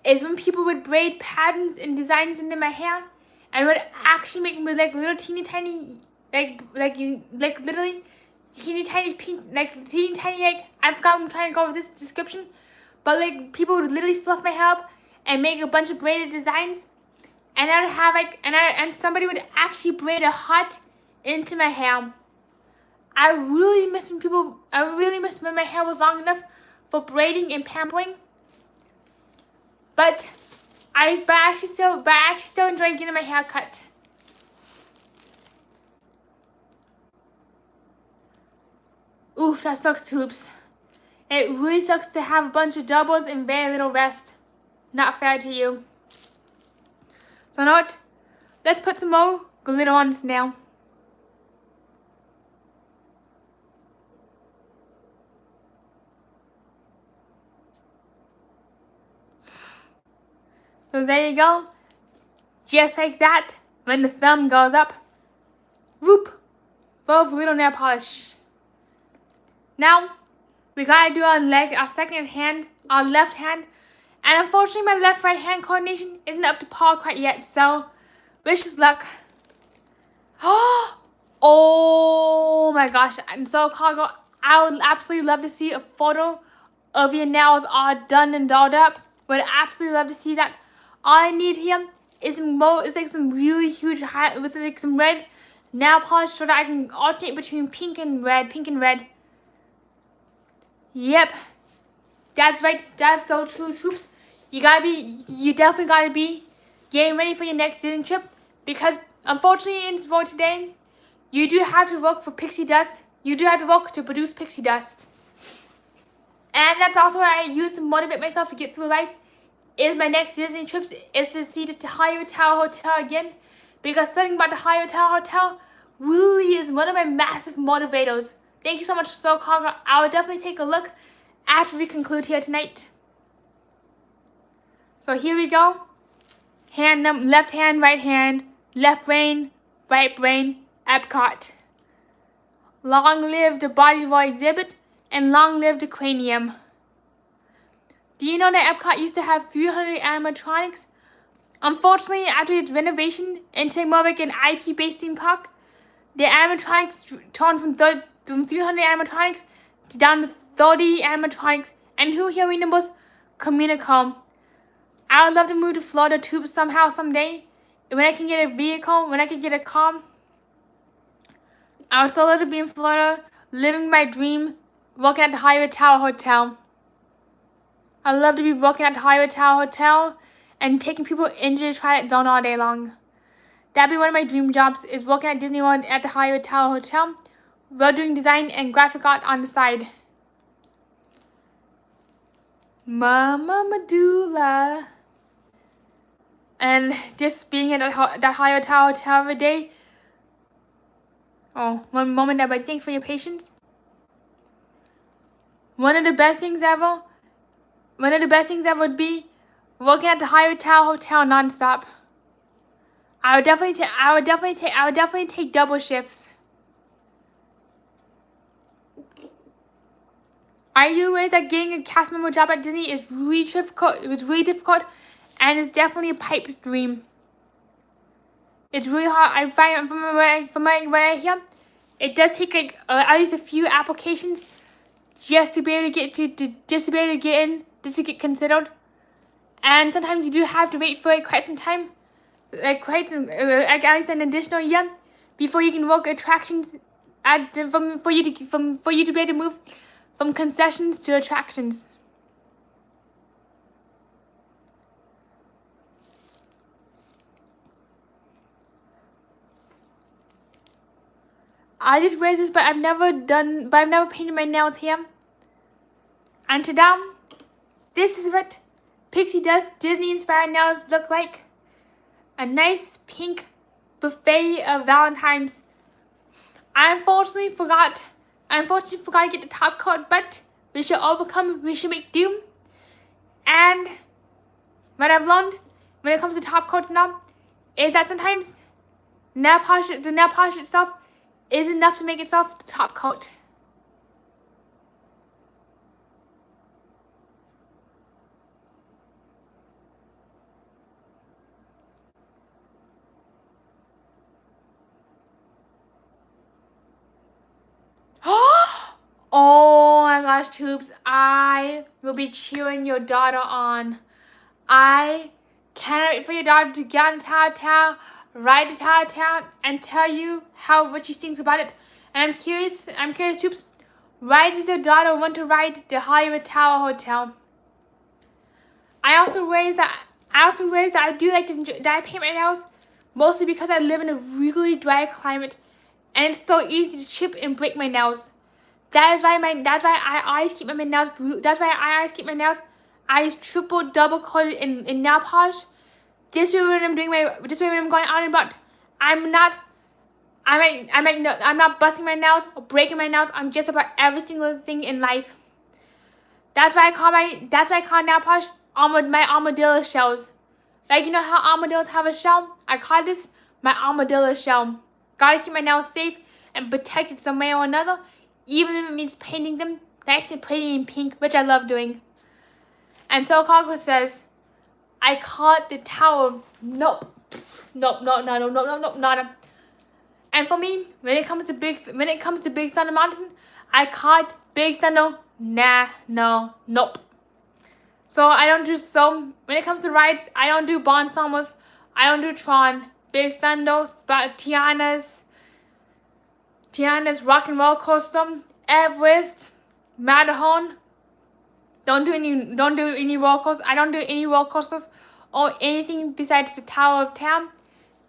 is when people would braid patterns and designs into my hair and would actually make me like little teeny tiny, like literally teeny tiny pink, like teeny tiny, like, I forgot I'm trying to go with this description, but like people would literally fluff my hair up and make a bunch of braided designs, and I would have like, and somebody would actually braid a heart into my hair. I really miss when my hair was long enough for braiding and pampering. But I actually still enjoy getting my hair cut. Oof, that sucks, Toops. It really sucks to have a bunch of doubles and very little rest. Not fair to you. So you know what? Let's put some more glitter on this nail. So there you go. Just like that, when the thumb goes up, whoop, both little nail polish. Now, we gotta do our second hand, our left hand, and unfortunately my left-right hand coordination isn't up to par quite yet, so wish us luck. Oh my gosh, and so Cargo, I would absolutely love to see a photo of your nails all done and dolled up. Would absolutely love to see that. All I need here is some really huge some red nail polish so that I can alternate between pink and red. Yep, that's right. That's so true, troops. You definitely gotta be getting ready for your next Disney trip, because unfortunately in this world today, you do have to work for pixie dust. You do have to work to produce pixie dust, and that's also what I use to motivate myself to get through life. Is my next Disney trips is to see the Hyatt Tower Hotel again, because something about the Hyatt Tower Hotel really is one of my massive motivators. Thank you so much, Soul Cargo. I will definitely take a look after we conclude here tonight. So here we go. Left hand, right hand, left brain, right brain, Epcot. Long live the Body Roll exhibit, and long live the cranium. Do you know that Epcot used to have 300 animatronics? Unfortunately, after its renovation into more like an IP-based theme park, the animatronics turned from 300 animatronics to down to 30 animatronics. And who here remembers Communicom? I would love to move to Florida too somehow, someday. When I can get a vehicle, when I can get a car, I would so love to be in Florida, living my dream, working at the Hyatt Tower Hotel. I'd love to be working at the Hyatt Tower Hotel and taking people into the Twilight Zone all day long. That'd be one of my dream jobs, is working at Disney World at the Hyatt Tower Hotel, while doing design and graphic art on the side. Mama Medulla. And just being at that Hyatt Tower Hotel every day. Oh, one moment, everybody. Thanks for your patience. One of the best things ever would be working at the Hyatt Tower Hotel nonstop. I would definitely take double shifts. Are you aware that getting a cast member job at Disney is really difficult? It was really difficult, and it's definitely a pipe dream. It's really hard. I find from what I hear, it does take like at least a few applications just to be able to get considered, and sometimes you do have to wait for quite some time, like at least an additional year, before you can work attractions for you to be able to move from concessions to attractions. I just wear this, but I've never painted my nails here. And today, this is what pixie dust Disney inspired nails look like. A nice pink buffet of Valentines. I unfortunately forgot to get the top coat, but we should overcome, we should make do. And what I've learned when it comes to top coats now is that sometimes the nail polish itself is enough to make itself the top coat. Oh my gosh, Tubes, I will be cheering your daughter on. I cannot wait for your daughter to get on the Tower of Town, ride the Tower of Town, and tell you what she thinks about it. And I'm curious, Tubes, why does your daughter want to ride the Hollywood Tower Hotel? I also raised that I do like that I paint my nails, mostly because I live in a really dry climate, and it's so easy to chip and break my nails. That's why I always keep my nails. That's why I always keep my nails. I use double coated in nail polish. This way when I'm going out and about, I'm not busting my nails or breaking my nails on just about every single thing in life. That's why I call nail polish my armadillo shells. Like, you know how armadillos have a shell? I call this my armadillo shell. Gotta keep my nails safe and protected some way or another, even if it means painting them nice and pretty in pink, which I love doing. And so Cargo says, I call it the Tower. Nope. And for me, when it comes to Big Thunder Mountain, I call it Big Thunder. Nope. So when it comes to rides, I don't do Barnstormers, I don't do Tron, Big Thunder, Tiana's Rock and Roll Coaster, Everest, Matterhorn. Don't do any roller coasters. I don't do any roller coasters or anything besides the Tower of Town.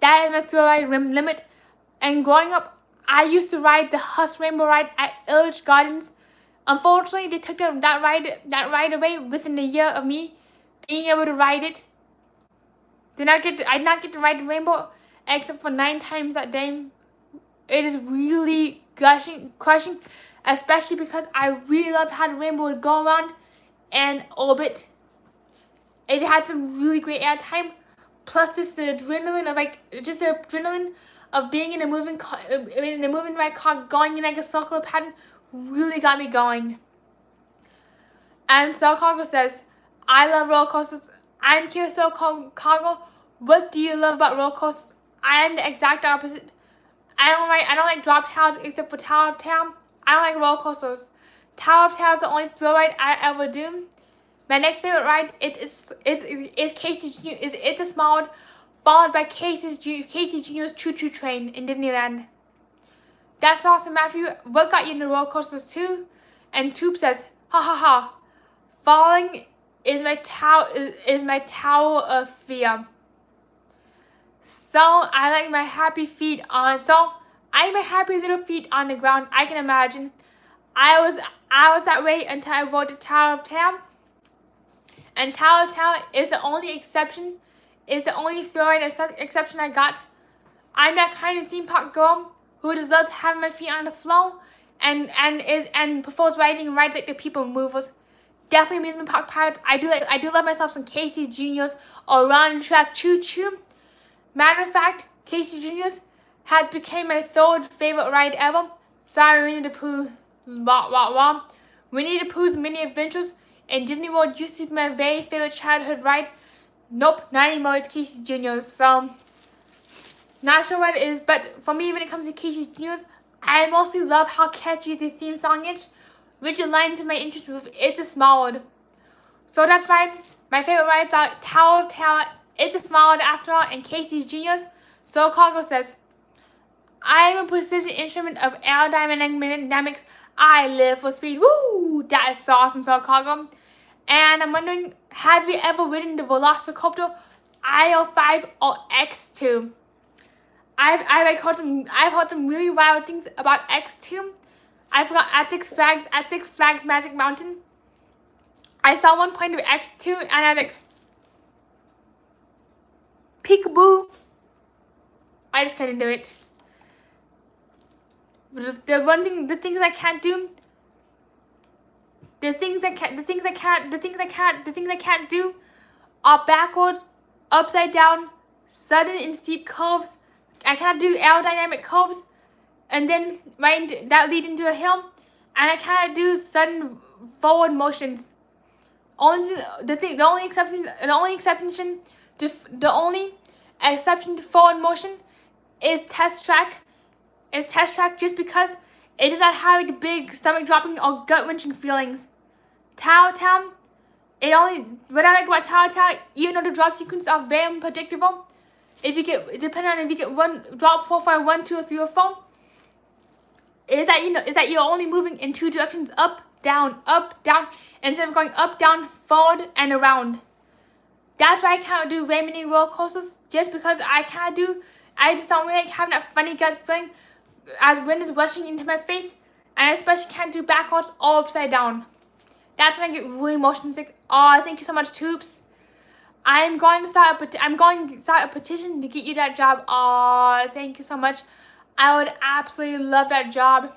That is my thrill ride limit. And growing up, I used to ride the Huss Rainbow Ride at Village Gardens. Unfortunately, they took that ride away within a year of me being able to ride it. I did not get to ride the rainbow except for 9 times that day. It is really crushing, especially because I really loved how the rainbow would go around and orbit. It had some really great air time, plus this adrenaline of being in a moving ride car going in like a circular pattern really got me going. And so Cargo says, I love roller coasters. I'm curious, so Cargo, what do you love about roller coasters? I am the exact opposite. I don't like drop towers except for Tower of Town. I don't like roller coasters. Tower of Town is the only thrill ride I ever do. My next favorite ride is Casey Jr. It's a Small World, followed by Casey Jr.'s Choo Choo Train in Disneyland. That's awesome, Matthew. What got you into roller coasters too? And Toop says, ha ha ha. Falling is my tower of fear. So I like my happy little feet on the ground. I can imagine. I was that way until I rode the Tower of Town. And Tower of Town is the only exception. Is the only thrill ride exception I got. I'm that kind of theme park girl who just loves having my feet on the floor and prefers riding rides like the People Movers. Definitely amusement park pirates. I do love myself some Casey Juniors or Around the Track Choo Choo. Matter of fact, Casey Juniors had became my 3rd favorite ride ever. Sorry, Winnie the Pooh. Winnie the Pooh's Mini Adventures in Disney World used to be my very favorite childhood ride. Nope, not anymore. It's Casey Juniors. So, not sure what it is, but for me, when it comes to Casey Juniors, I mostly love how catchy the theme song is, which aligns with my interest with It's a Small World. So that's why my favorite rides are Tower of Tower, It's a Small World After All, and Casey Juniors. So Cargo says, I am a precision instrument of aerodynamics. I live for speed. Woo! That is so awesome, so Cargo. And I'm wondering, have you ever ridden the Velociraptor IL5 or X2? I've heard some really wild things about X2. I forgot at Six Flags Magic Mountain. I saw one point of X2 and I was like, peekaboo. I just couldn't do it. The things I can't do. The things I can't do are backwards, upside down, sudden and steep curves. I cannot do aerodynamic curves, and then that lead into a hill, and I cannot do sudden forward motions. The only exception to forward motion is test track. Just because it does not have the big stomach dropping or gut wrenching feelings. Tower Town, what I like about Tower Town, even though the drop sequences are very unpredictable, if you get one drop 4, 5, 1, 2, or 3, or 4, is that you're only moving in 2 directions, up, down, instead of going up, down, forward, and around. That's why I can't do very many roller coasters, just because I just don't really like having that funny gut feeling as wind is rushing into my face, and I especially can't do backwards or upside down. That's when I get really motion sick. Oh, thank you so much, Toops. I'm going to start a petition to get you that job. Oh, thank you so much. I would absolutely love that job.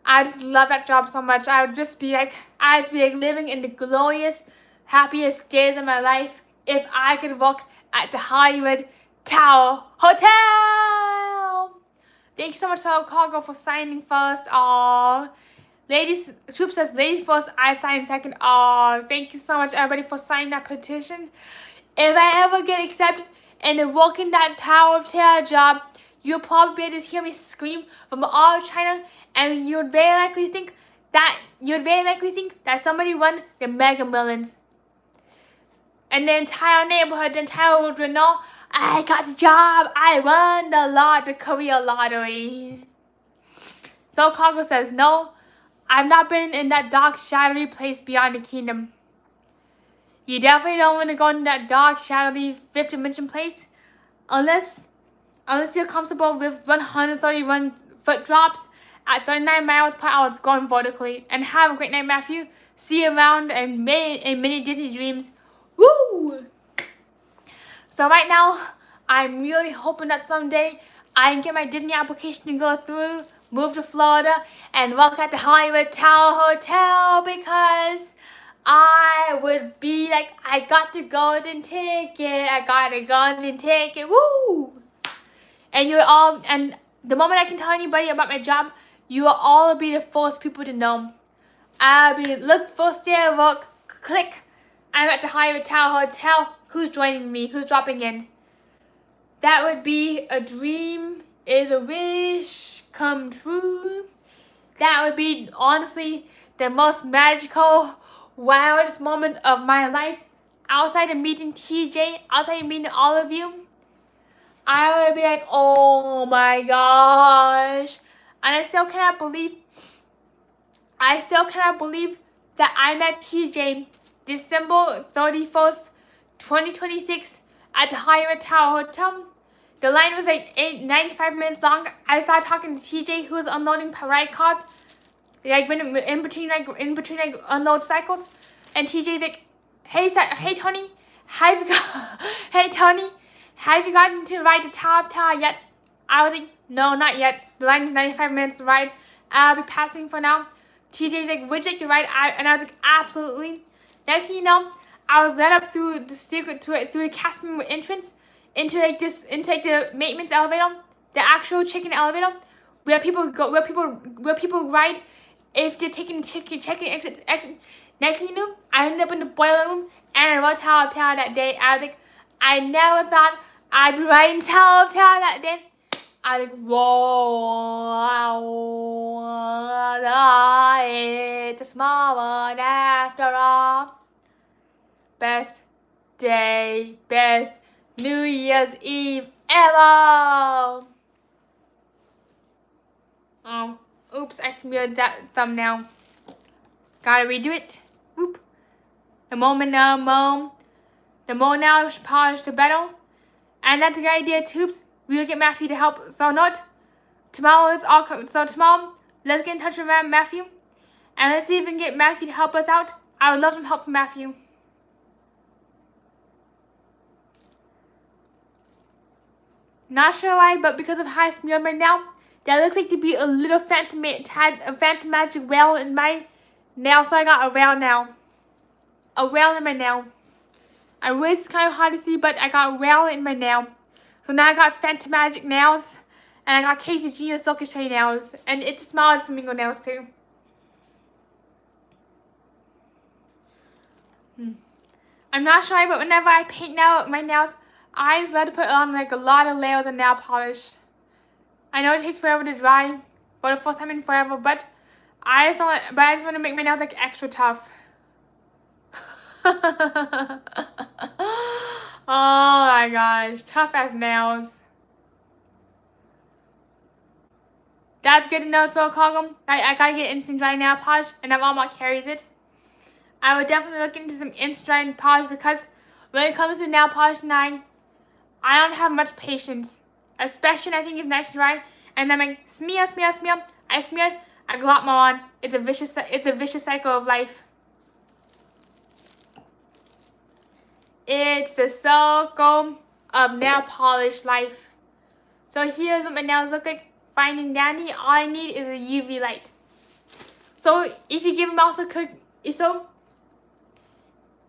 I just love that job so much. I'd just be like living in the glorious, happiest days of my life if I could work at the Hollywood Tower Hotel. Thank you so much, Cargo, for signing first. Aww. Ladies, Troop says, ladies first, I sign second. Aww. Thank you so much, everybody, for signing that petition. If I ever get accepted and work in that Tower of Terror job, you'll probably be able to hear me scream from all of China, and you'd very likely think that somebody won the Mega Millions. And the entire neighborhood, the entire world will know, I got the job. I won the Korea lottery. So Cargo says, no, I've not been in that dark, shadowy place beyond the kingdom. You definitely don't want to go in that dark, shadowy 5th dimension place unless you're comfortable with 131-foot drops at 39 miles per hour going vertically. And have a great night, Matthew. See you around and many Disney dreams. Woo! So right now, I'm really hoping that someday I can get my Disney application to go through, move to Florida, and work at the Hollywood Tower Hotel, because I would be like, I got the golden ticket, woo! And the moment I can tell anybody about my job, you will all be the first people to know. I'll be, look, first day of work, click, I'm at the Hollywood Tower Hotel. Who's joining me? Who's dropping in? That would be a dream, is a wish come true. That would be, honestly, the most magical, wildest moment of my life. Outside of meeting TJ, outside of meeting all of you, I would be like, oh my gosh. And I still cannot believe that I met TJ December 31st, 2026 at the Hollywood Tower Hotel. The line was like 95 minutes long. I started talking to TJ, who was unloading ride cars, like in between unload cycles, and TJ's like, hey Tony, have you gotten to ride the Tower of Terror yet? I was like, no, not yet. The line is 95 minutes to ride. I'll be passing for now. TJ's like, would you like to ride? And I was like, absolutely. Next thing you know, I was led up through the cast member entrance into the maintenance elevator, the actual check-in elevator, where people ride if they're taking check-in exit. Next thing you know, I ended up in the boiler room and I rode Tower of Terror that day. I was like, I never thought I'd be riding Tower of Terror that day. I was like, whoa, it's a small one after all. Best day, best New Year's Eve ever. Oh, oops, I smeared that thumbnail. Gotta redo it. Whoop. The more now polish the better. And that's a good idea, Toops. We'll get Matthew to help. So tomorrow, let's get in touch with Matthew. And let's see if we can get Matthew to help us out. I would love some help from Matthew. Not sure why, but because of how I smeared my nail, that looks like to be a little phantom magic whale in my nail, so I got a whale now. A whale in my nail. I wish it's kind of hard to see, but I got a whale in my nail. So now I got phantom magic nails, and I got Casey Jr. Silky Stray nails, and it's smaller flamingo nails too. I'm not sure, but whenever I paint my nails, I just love to put on like a lot of layers of nail polish. I know it takes forever to dry, for the first time in forever, but I just want to make my nails like extra tough. Oh my gosh, tough as nails. That's good to know, so Cargo. I gotta get instant dry nail polish, and my Walmart carries it. I would definitely look into some instant dry polish because when it comes to nail polish, I don't have much patience, especially when I think it's nice and dry, and I'm like smear. I smeared, I go out more on. It's a vicious cycle of life. It's the circle of nail polish life. So here's what my nails look like. Fine and dandy. All I need is a UV light. So if you give a mouse a cookie,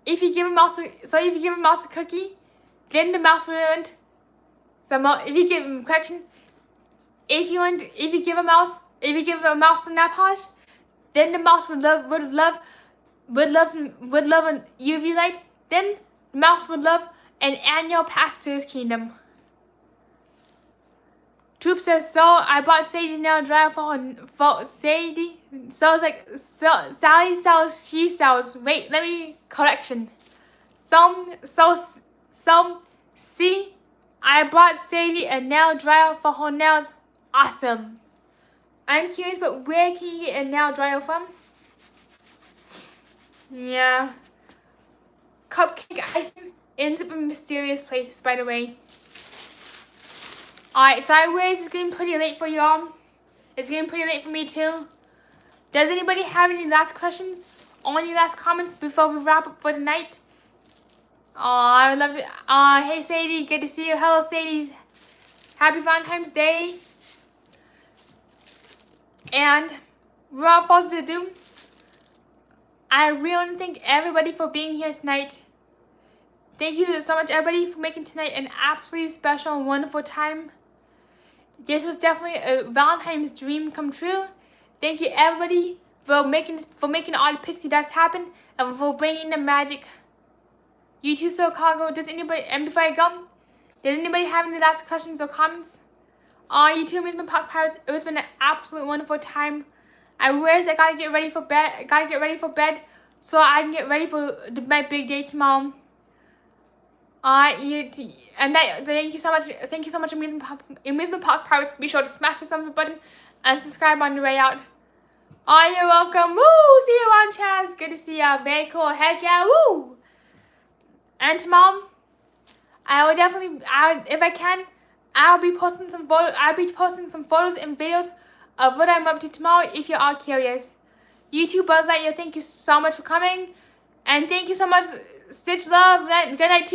if you give a mouse a cookie, then the mouse will learn. If you give a mouse a nail polish, then the mouse would love a UV light. Then the mouse would love an annual pass to his kingdom. Troop says, so I bought Sadie's nail dryer for Sadie. Sally sells, she sells. Wait, let me correction. See, I bought Sadie a nail dryer for her nails. Awesome. I'm curious, but where can you get a nail dryer from? Yeah. Cupcake icing ends up in mysterious places, by the way. Alright, so I realize it's getting pretty late for y'all. It's getting pretty late for me too. Does anybody have any last questions? Or any last comments before we wrap up for the night? I would love to. Hey Sadie, good to see you. Hello Sadie. Happy Valentine's Day. And without further ado, I really want to thank everybody for being here tonight. Thank you so much everybody for making tonight an absolutely special and wonderful time. This was definitely a Valentine's dream come true. Thank you everybody for making all the pixie dust happen and for bringing the magic. You too, so Cargo. And before I go, does anybody have any last questions or comments? You too, Amusement Park Pirates. It was been an absolute wonderful time. I realize I gotta get ready for bed. So I can get ready for my big day tomorrow. Thank you so much, Amusement Park Pirates. Be sure to smash the thumbs up button and subscribe on the way out. You're welcome. Woo! See you on Chaz. Good to see ya. Very cool. Heck yeah. Woo! And tomorrow, if I can, I'll be posting some photos and videos of what I'm up to tomorrow. If you're all curious. You too, Buzz Lightyear. Thank you so much for coming, and thank you so much. Stitch love, good night,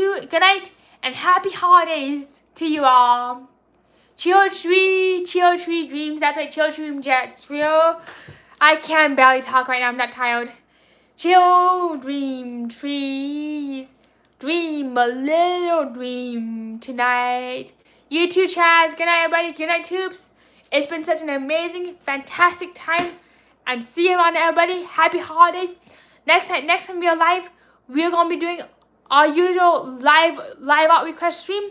and happy holidays to you all. Chill tree dreams. That's right, chill tree dreams. I can barely talk right now. I'm not tired. Chill dream trees. Dream a little dream tonight. You too, Chaz. Good night, everybody. Good night, Tubes. It's been such an amazing, fantastic time. And see you around, everybody. Happy holidays. Next time we are live, we're gonna be doing our usual live out request stream.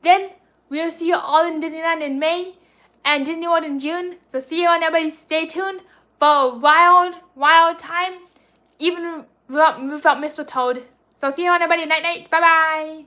Then we'll see you all in Disneyland in May and Disney World in June. So see you on, everybody. Stay tuned for a wild time, even without Mr. Toad. So see you on, everybody. Night. Bye bye.